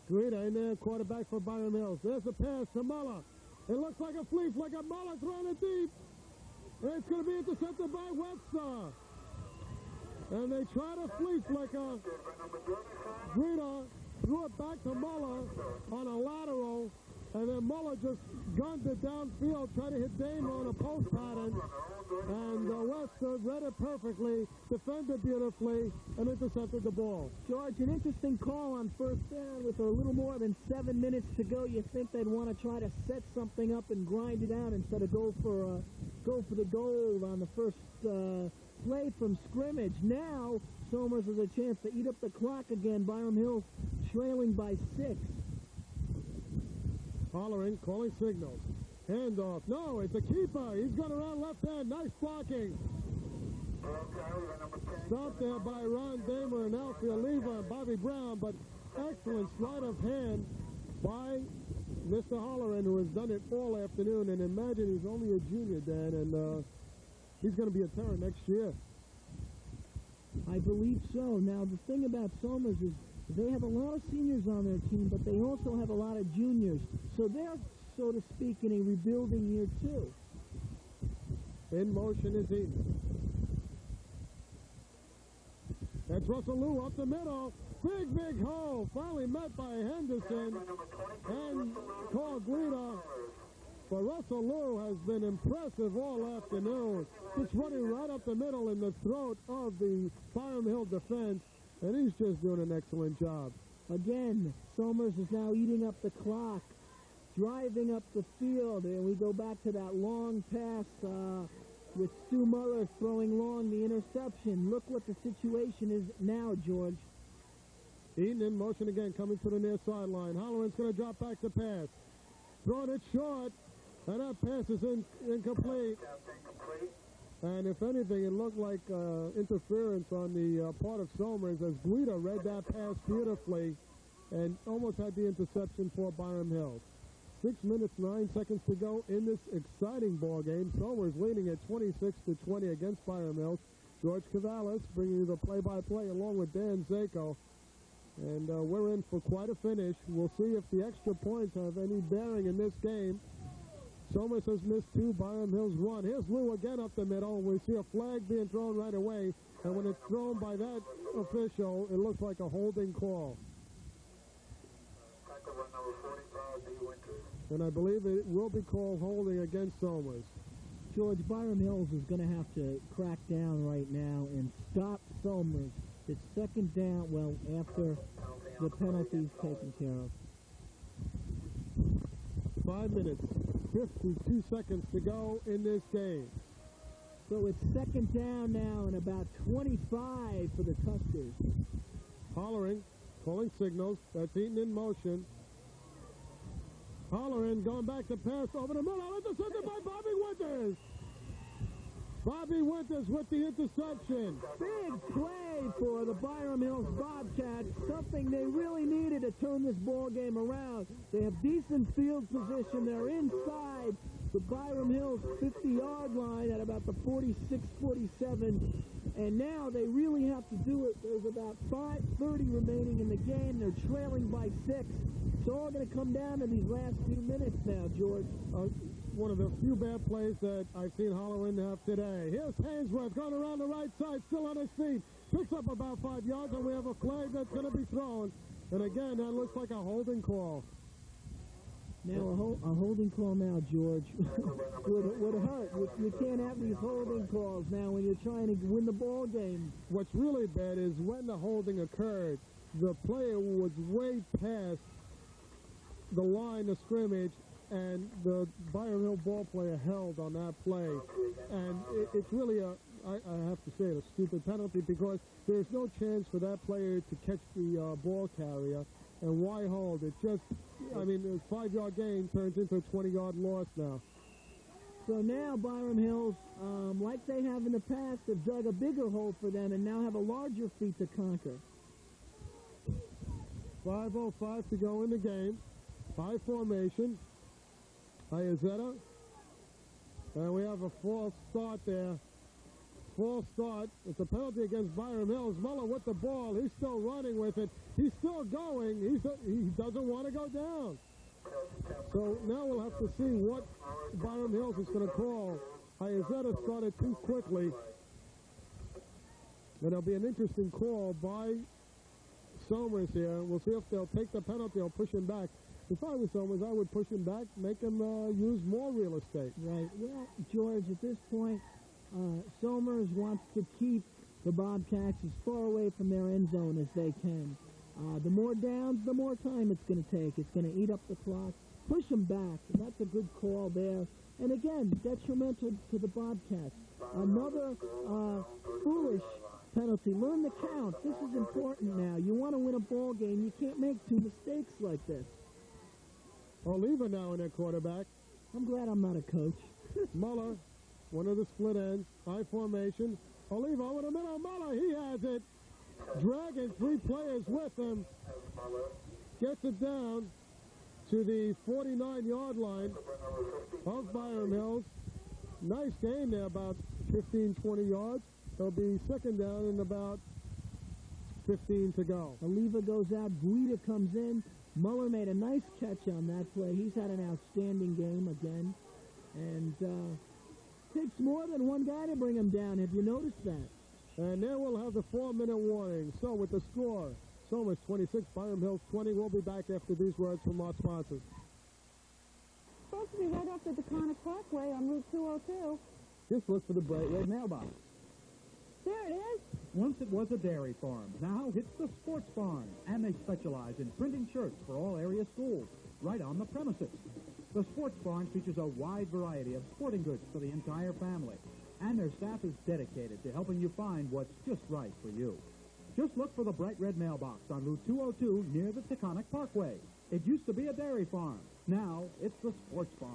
Guida in there, quarterback for Byram Hills. There's a pass to Muller. It looks like a flea flicker. Muller throwing it deep. And it's going to be intercepted by Webster. And they try to flea flicker. Guida threw it back to Muller on a lateral. And then Muller just gunned it downfield, tried to hit Damer on a post pattern. And Webster read it perfectly, defended beautifully, and intercepted the ball. George, an interesting call on first down with a little more than 7 minutes to go. You think they'd want to try to set something up and grind it out instead of go for the goal on the first play from scrimmage. Now, Somers has a chance to eat up the clock again. Byram Hills trailing by 6. Holleran calling signals. Handoff. No, it's a keeper. He's got around left hand. Nice blocking. Stopped there by Ron Damer and Alfie Oliva and Bobby Brown, but excellent sleight of hand by Mr. Holleran, who has done it all afternoon. And imagine he's only a junior, Dan, and he's going to be a Terran next year. I believe so. Now, the thing about Somers is they have a lot of seniors on their team, but they also have a lot of juniors. So they're, so to speak, in a rebuilding year, too. In motion is Eaton. That's Russell Lou up the middle. Big hole. Finally met by Henderson. And Carl Guida. But Russell Lou has been impressive all afternoon. Just running right up the middle in the throat of the Byram Hill defense. And he's just doing an excellent job. Again, Somers is now eating up the clock, driving up the field. And we go back to that long pass with Stu Muller throwing long the interception. Look what the situation is now, George. Eaton in motion again, coming to the near sideline. Holleran's going to drop back to pass. Throwing it short, and that pass is incomplete. And if anything, it looked like interference on the part of Somers as Guida read that pass beautifully and almost had the interception for Byram Hill. 6 minutes, 9 seconds to go in this exciting ball game. Somers leading at 26-20 against Byram Hills. George Cavalis bringing you the play-by-play along with Dan Zako. And we're in for quite a finish. We'll see if the extra points have any bearing in this game. Somers has missed 2. Byram Hills 1. Here's Lou again up the middle. We see a flag being thrown right away. And when it's thrown by that official, it looks like a holding call. And I believe it will be called holding against Somers. George, Byram Hills is going to have to crack down right now and stop Somers. It's second down, well, after the penalty's taken care of. 5 minutes, 52 seconds to go in this game. So it's second down now and about 25 for the Tuskers. Hollering, calling signals. That's Eaton in motion. Holleran going back to pass over the middle. Intercepted by Bobby Winters. Bobby Winters with the interception. Big play for the Byram Hills Bobcats. Something they really needed to turn this ball game around. They have decent field position. They're inside the Byram Hills 50-yard line at about the 46-47. And now they really have to do it. There's about 5:30 remaining in the game. They're trailing by 6. It's all going to come down to these last few minutes now, George. One of the few bad plays that I've seen Holleran have today. Here's Hainsworth going around the right side, still on his feet. Picks up about 5 yards, and we have a flag that's going to be thrown. And again, that looks like a holding call. Now, a holding call now, George, would hurt. You can't have these holding calls now when you're trying to win the ball game. What's really bad is when the holding occurred, the player was way past the line of scrimmage, and the Byram Hill ball player held on that play. And it's really I have to say it, a stupid penalty, because there's no chance for that player to catch the ball carrier. And why hold? It just, I mean, a 5-yard gain turns into a 20-yard loss now. So now Byram Hills, like they have in the past, have dug a bigger hole for them and now have a larger feat to conquer. 5:05 to go in the game. High formation. Iazetta. And we have a false start there. False start. It's a penalty against Byram Hills. Muller with the ball. He's still running with it. He's still going. He doesn't want to go down. So now we'll have to see what Byram Hills is going to call. Iazetta started too quickly. And it'll be an interesting call by Somers here. We'll see if they'll take the penalty or push him back. If I was Somers, I would push him back, make him use more real estate. Right. Well, George, at this point, Somers wants to keep the Bobcats as far away from their end zone as they can. The more downs, the more time it's going to take. It's going to eat up the clock. Push them back. That's a good call there. And again, detrimental to the Bobcats. Another foolish penalty. Learn the count. This is important now. You want to win a ball game. You can't make 2 mistakes like this. Oliva now in their quarterback. I'm glad I'm not a coach. Muller, one of the split ends. High formation. Oliva over the middle. Muller, he has it. Dragging 3 players with him. Gets it down. to the 49-yard line of Byram Hills. Nice gain there, about 15, 20 yards. It'll be second down and about 15 to go. Oliva goes out. Guida comes in. Muller made a nice catch on that play. He's had an outstanding game again. And takes more than one guy to bring him down. Have you noticed that? And there we'll have the 4-minute warning. So with the score, Somers 26, Byram Hills 20. We'll be back after these words from our sponsors. Supposed to be right off the Taconic Parkway on Route 202. Just look for the bright red mailbox. There it is. Once it was a dairy farm. Now it's the sports barn. And they specialize in printing shirts for all area schools, right on the premises. The sports barn features a wide variety of sporting goods for the entire family. And their staff is dedicated to helping you find what's just right for you. Just look for the bright red mailbox on Route 202 near the Taconic Parkway. It used to be a dairy farm. Now it's the sports barn.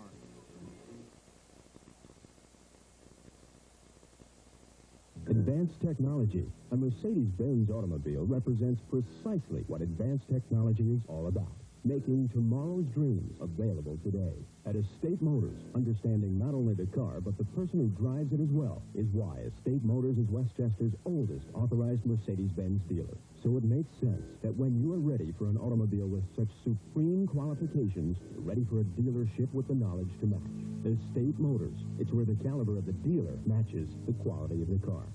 Advanced technology. A Mercedes-Benz automobile represents precisely what advanced technology is all about. Making tomorrow's dreams available today. At Estate Motors, understanding not only the car, but the person who drives it as well, is why Estate Motors is Westchester's oldest authorized Mercedes-Benz dealer. So it makes sense that when you are ready for an automobile with such supreme qualifications, you're ready for a dealership with the knowledge to match. Estate Motors. It's where the caliber of the dealer matches the quality of the car.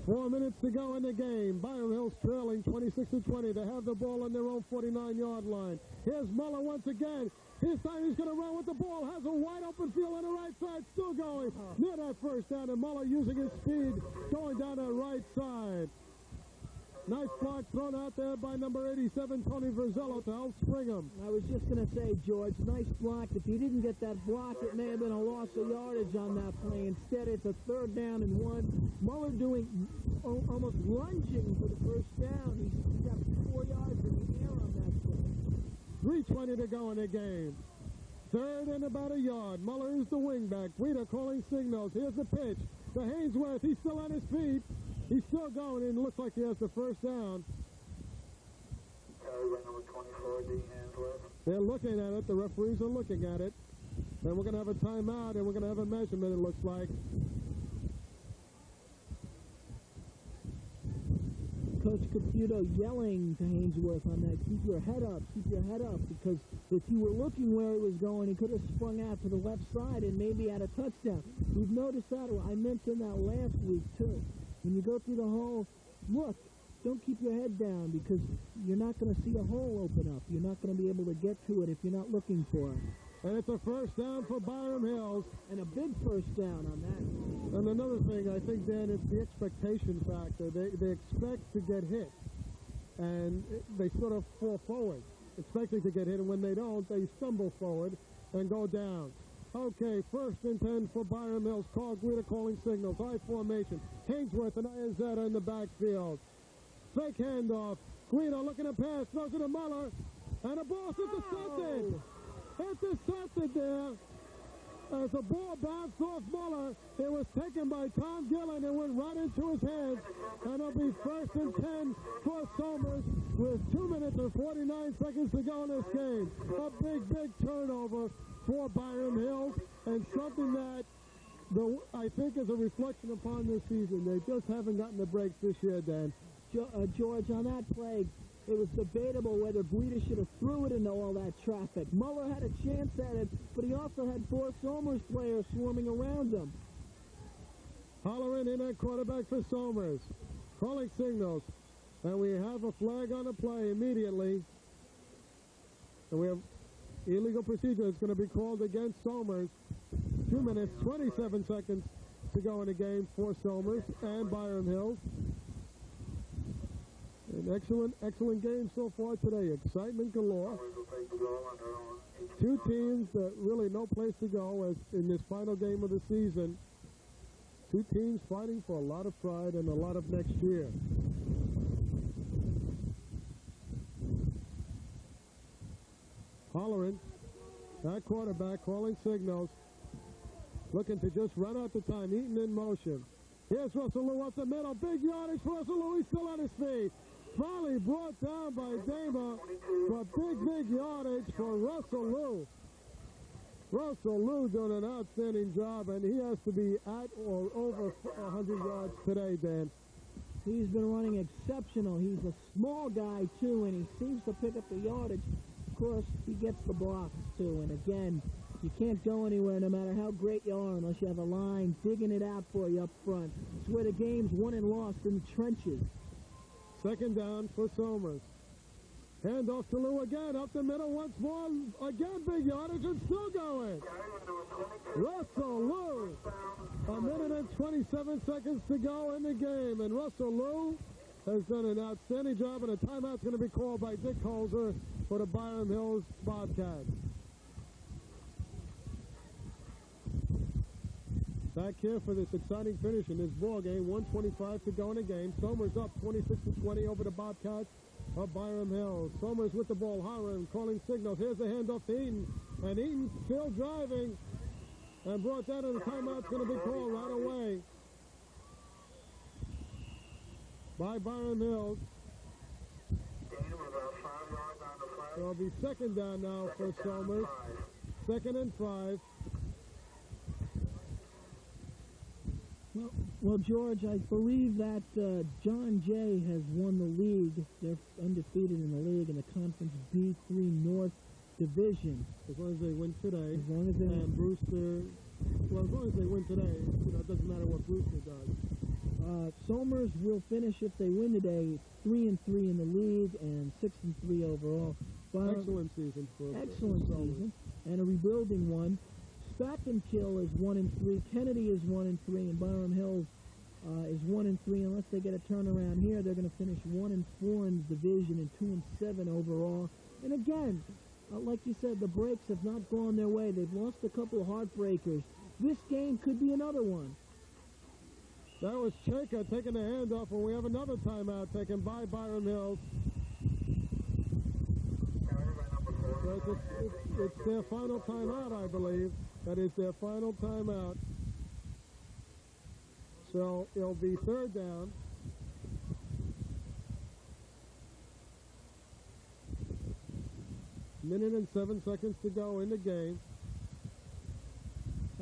4 minutes to go in the game. Byram Hills trailing 26-20. They have the ball on their own 49-yard line. Here's Muller once again. This time he's going to run with the ball. Has a wide open field on the right side. Still going near that first down. And Muller using his speed going down that right side. Nice block thrown out there by number 87, Tony Verzello, to help spring him. I was just going to say, George, nice block. If he didn't get that block, it may have been a loss of yardage on that play. Instead, it's a 3rd down and 1. Muller doing almost lunging for the first down. He's got 4 yards in the air on that play. 3:20 to go in the game. 3rd and about a yard. Muller is the wingback. Guida calling signals. Here's the pitch to Hainsworth. He's still on his feet. He's still going, and it looks like he has the first down. Carry by number 24, D. Hainsworth. They're looking at it. The referees are looking at it. Then we're going to have a timeout, and we're going to have a measurement, it looks like. Coach Caputo yelling to Hainsworth on that, keep your head up, because if you were looking where he was going, he could have sprung out to the left side and maybe had a touchdown. We've noticed that. I mentioned that last week, too. When you go through the hole, look, don't keep your head down because you're not going to see a hole open up. You're not going to be able to get to it if you're not looking for it. And it's a first down for Byram Hills. And a big first down on that. And another thing, I think, Dan, it's the expectation factor. They expect to get hit. And they sort of fall forward, expecting to get hit. And when they don't, they stumble forward and go down. Okay, 1st and 10 for Byram Hills. Carl Guida calling signals. I formation. Hainsworth and Ianzetta in the backfield. Fake handoff. Guida looking to pass. Throws it to Muller. And the ball's intercepted. Intercepted there. As the ball bounced off Muller, it was taken by Tom Gillen and went right into his hands. And it'll be 1st and 10 for Somers with 2 minutes and 49 seconds to go in this game. A big turnover for Byram Hills, and something that I think is a reflection upon this season. They just haven't gotten the breaks this year, Dan. George, on that play, it was debatable whether Guida should have threw it into all that traffic. Muller had a chance at it, but he also had 4 Somers players swarming around him. Holleran in at quarterback for Somers. Calling signals. And we have a flag on the play immediately. And we have illegal procedure is going to be called against Somers. 2 minutes, 27 seconds to go in the game for Somers and Byram Hills. An excellent game so far today. Excitement galore. Two teams that really no place to go as in this final game of the season. Two teams fighting for a lot of pride and a lot of next year. Holleran, that quarterback calling signals, looking to just run out the time. Eaton in motion. Here's Russell Lew up the middle. Big yardage for Russell Lew. He's still on his feet. Volley brought down by Dama for big yardage for Russell Lou. Russell Lou doing an outstanding job, and he has to be at or over 100 yards today, Dan. He's been running exceptional. He's a small guy, too, and he seems to pick up the yardage. Of course, he gets the blocks, too. And again, you can't go anywhere no matter how great you are unless you have a line digging it out for you up front. It's where the game's won and lost in the trenches. Second down for Somers. Hand off to Lou again, up the middle once more. Again, big yardage, and still going. Russell Lou. 1 minute and 27 seconds to go in the game, and Russell Lou has done an outstanding job, and a timeout's going to be called by Dick Holzer for the Byram Hills Bobcats. Back here for this exciting finish in this ball game. 1:25 to go in the game. Somers up 26-20 over the Bobcats of Byram Hills. Somers with the ball. Hiram calling signals. Here's the handoff to Eaton. And Eaton still driving. And brought that in. The timeout's going to be called right away by Byram Hills. So it'll be second down now for Somers. 2nd and 5. Well, George, I believe that John Jay has won the league. They're undefeated in the league in the Conference B3 North Division. As long as they win today. As long as they and Brewster, well, as long as they win today, it doesn't matter what Brewster does. Somers will finish, if they win today, 3-3 in the league and 6-3 overall. Excellent season for Excellent season, and a rebuilding one. Kill is 1-3. Kennedy is 1-3, and Byram Hills is 1-3. Unless they get a turnaround here, they're going to finish 1-4 in the division and 2-7 overall. And again, like you said, the breaks have not gone their way. They've lost a couple of heartbreakers. This game could be another one. That was Cheka taking the handoff, and we have another timeout taken by Byram Hills. So it's their final timeout, I believe. That is their final timeout. So it'll be third down. Minute and 7 seconds to go in the game.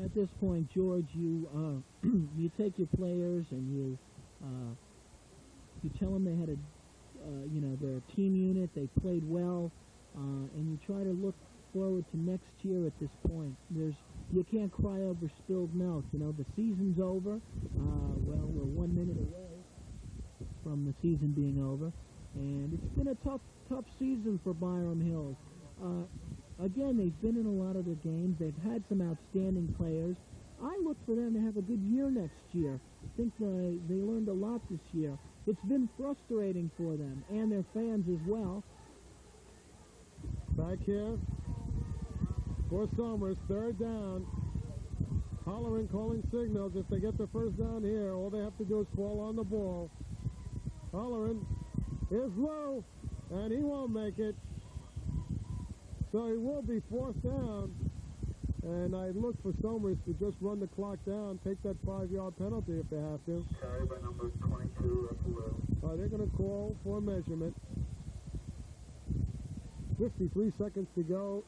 At this point, George, you you take your players and you tell them they had they're a team unit. They played well, and you try to look forward to next year. At this point, you can't cry over spilled milk. The season's over. Well, we're 1 minute away from the season being over, and it's been a tough season for Byram Hills. Again, they've been in a lot of their games. They've had some outstanding players. I look for them to have a good year next year. I think they learned a lot this year. It's been frustrating for them and their fans as well. Back here for Somers, third down. Hollering, calling signals. If they get the first down here, all they have to do is fall on the ball. Hollering is low, and he won't make it. So he will be fourth down. And I look for Somers to just run the clock down, take that 5-yard penalty if they have to. Carry by number 22, They're going to call for a measurement. 53 seconds to go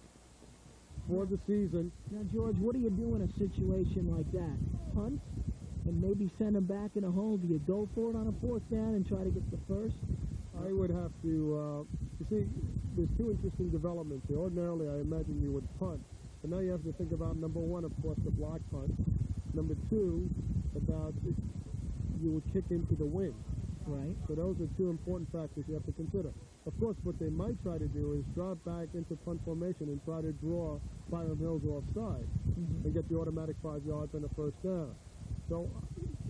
for the season. Now, George, what do you do in a situation like that? Punt and maybe send them back in a hole? Do you go for it on a fourth down and try to get the first? I would have to, you see, there's two interesting developments here. Ordinarily, I imagine you would punt. But now you have to think about, number one, of course, the block punt. Number two, about if you would kick into the wing. Right. So those are two important factors you have to consider. Of course, what they might try to do is drop back into punt formation and try to draw Byram Hills offside and get the automatic 5 yards and a first down. So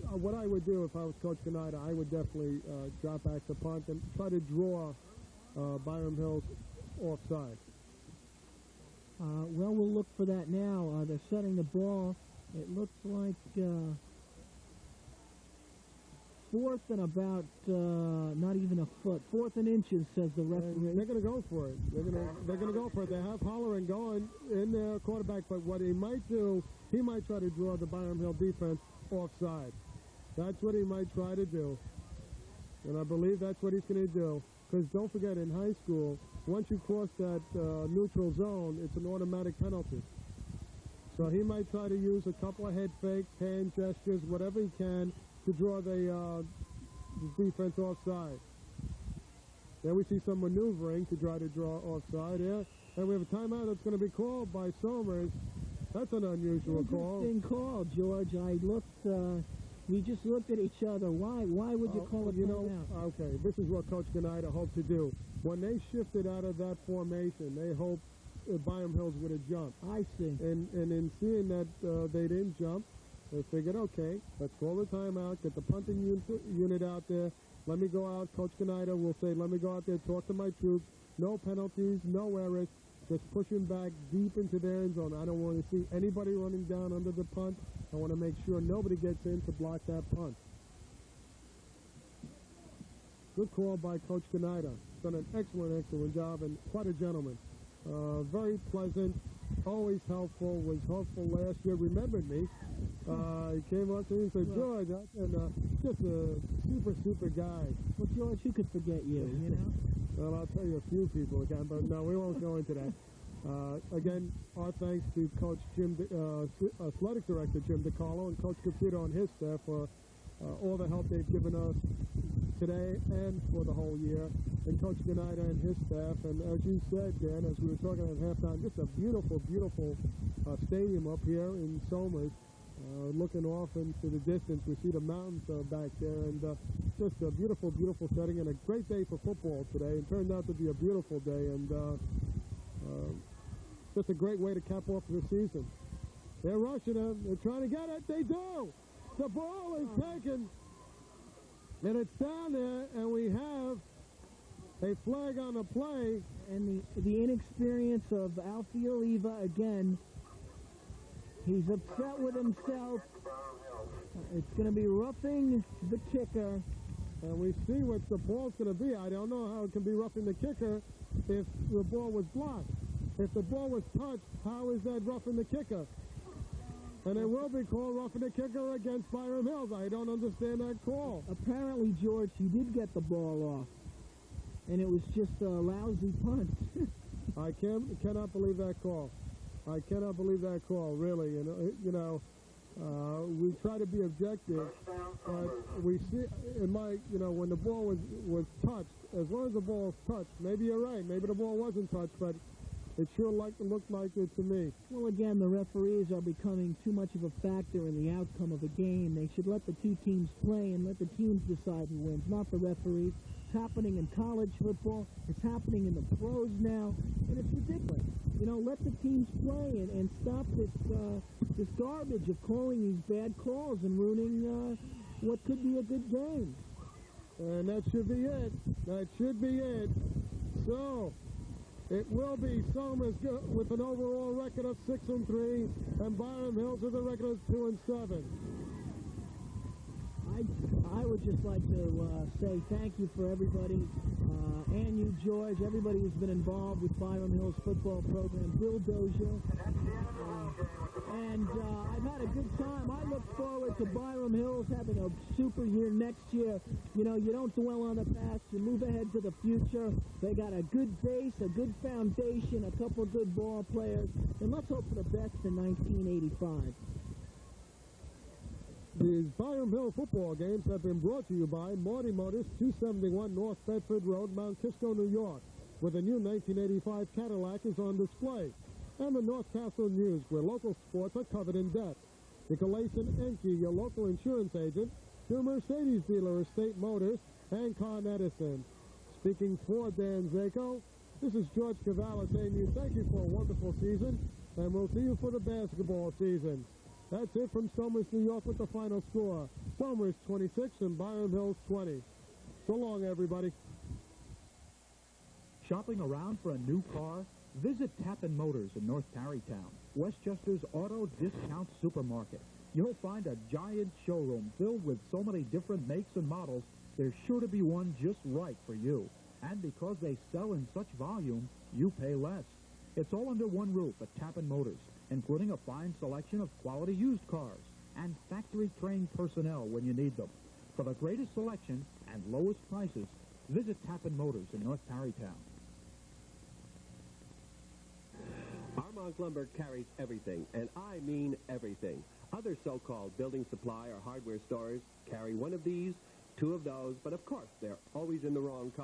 what I would do if I was Coach Canida, I would definitely drop back to punt and try to draw Byram Hills offside. Well, we'll look for that now. They're setting the ball. It looks like fourth and about not even a foot. 4th and inches, says the referee. They're going to go for it. They're going to go for it. They have Hollering going in their quarterback, but what he might do, he might try to draw the Byram Hill defense offside. That's what he might try to do. And I believe that's what he's going to do. Because don't forget, in high school, once you cross that neutral zone, it's an automatic penalty. So he might try to use a couple of head fakes, hand gestures, whatever he can to draw the defense offside. There we see some maneuvering to try to draw offside here. And we have a timeout that's going to be called by Somers. That's an unusual call. Interesting call, George. I looked, we just looked at each other. Why would you call it timeout? Okay, this is what Coach Gnida hoped to do. When they shifted out of that formation, they hoped Byram Hills would have jumped. I see. And in seeing that they didn't jump, they figured, okay, let's call the timeout, get the punting unit out there. Let me go out. Coach Gnida will say, let me go out there, talk to my troops. No penalties, no errors. Just pushing back deep into their end zone. I don't want to see anybody running down under the punt. I want to make sure nobody gets in to block that punt. Good call by Coach Gnida. Done an excellent job, and quite a gentleman. Very pleasant, always helpful, was helpful last year, remembered me. He came up to me and said, George, just a super guy. Well, George, who could forget you, you know? Well, I'll tell you a few people again, but no, we won't go into that. Again, our thanks to Coach Athletic Director Jim DiCarlo and Coach Caputo and his staff for all the help they've given us today and for the whole year, and Coach Gnida and his staff. And as you said, Dan, as we were talking at halftime, just a beautiful stadium up here in Somers. Looking off into the distance, we see the mountains back there, and just a beautiful setting, and a great day for football today. It turned out to be a beautiful day, and just a great way to cap off the season. They're rushing him. They're trying to get it. They do. The ball is taken, and it's down there, and we have a flag on the play. And the inexperience of Alfie Oliva again. He's upset with himself. It's going to be roughing the kicker. And we see what the ball's going to be. I don't know how it can be roughing the kicker if the ball was blocked. If the ball was touched, how is that roughing the kicker? And it will be called roughing the kicker against Byram Hills. I don't understand that call. Apparently, George, he did get the ball off. And it was just a lousy punt. I cannot believe that call. I cannot believe that call, really. We try to be objective, but we see, when the ball was touched, as long as the ball was touched, maybe you're right, maybe the ball wasn't touched, but it sure looked like it to me. Well, again, the referees are becoming too much of a factor in the outcome of a game. They should let the two teams play and let the teams decide who wins, not the referees. It's happening in college football. It's happening in the pros now, and it's ridiculous. Let the teams play and stop this garbage of calling these bad calls and ruining what could be a good game. And that should be it. That should be it. So, it will be Somers with an overall record of 6-3, and Byram Hills with a record of 2-7. I would just like to say thank you for everybody, and you, George, everybody who's been involved with Byram Hills football program, Bill Dozier, and I've had a good time. I look forward to Byram Hills having a super year next year. You don't dwell on the past, you move ahead to the future. They got a good base, a good foundation, a couple of good ball players, and let's hope for the best in 1985. These Byram Hill football games have been brought to you by Marty Motors, 271 North Bedford Road, Mount Kisco, New York, where the new 1985 Cadillac is on display. And the North Castle News, where local sports are covered in depth. Nicolation Enke, your local insurance agent, your Mercedes dealer, Estate Motors, and Con Edison. Speaking for Dan Zako, this is George Cavallo saying you thank you for a wonderful season, and we'll see you for the basketball season. That's it from Somers, New York, with the final score. Somers 26 and Byram Hills 20. So long, everybody. Shopping around for a new car? Visit Tappan Motors in North Tarrytown, Westchester's auto discount supermarket. You'll find a giant showroom filled with so many different makes and models, there's sure to be one just right for you. And because they sell in such volume, you pay less. It's all under one roof at Tappan Motors, including a fine selection of quality used cars and factory-trained personnel when you need them. For the greatest selection and lowest prices, visit Tappan Motors in North Tarrytown. Armonk Lumber carries everything, and I mean everything. Other so-called building supply or hardware stores carry one of these, two of those, but of course they're always in the wrong color.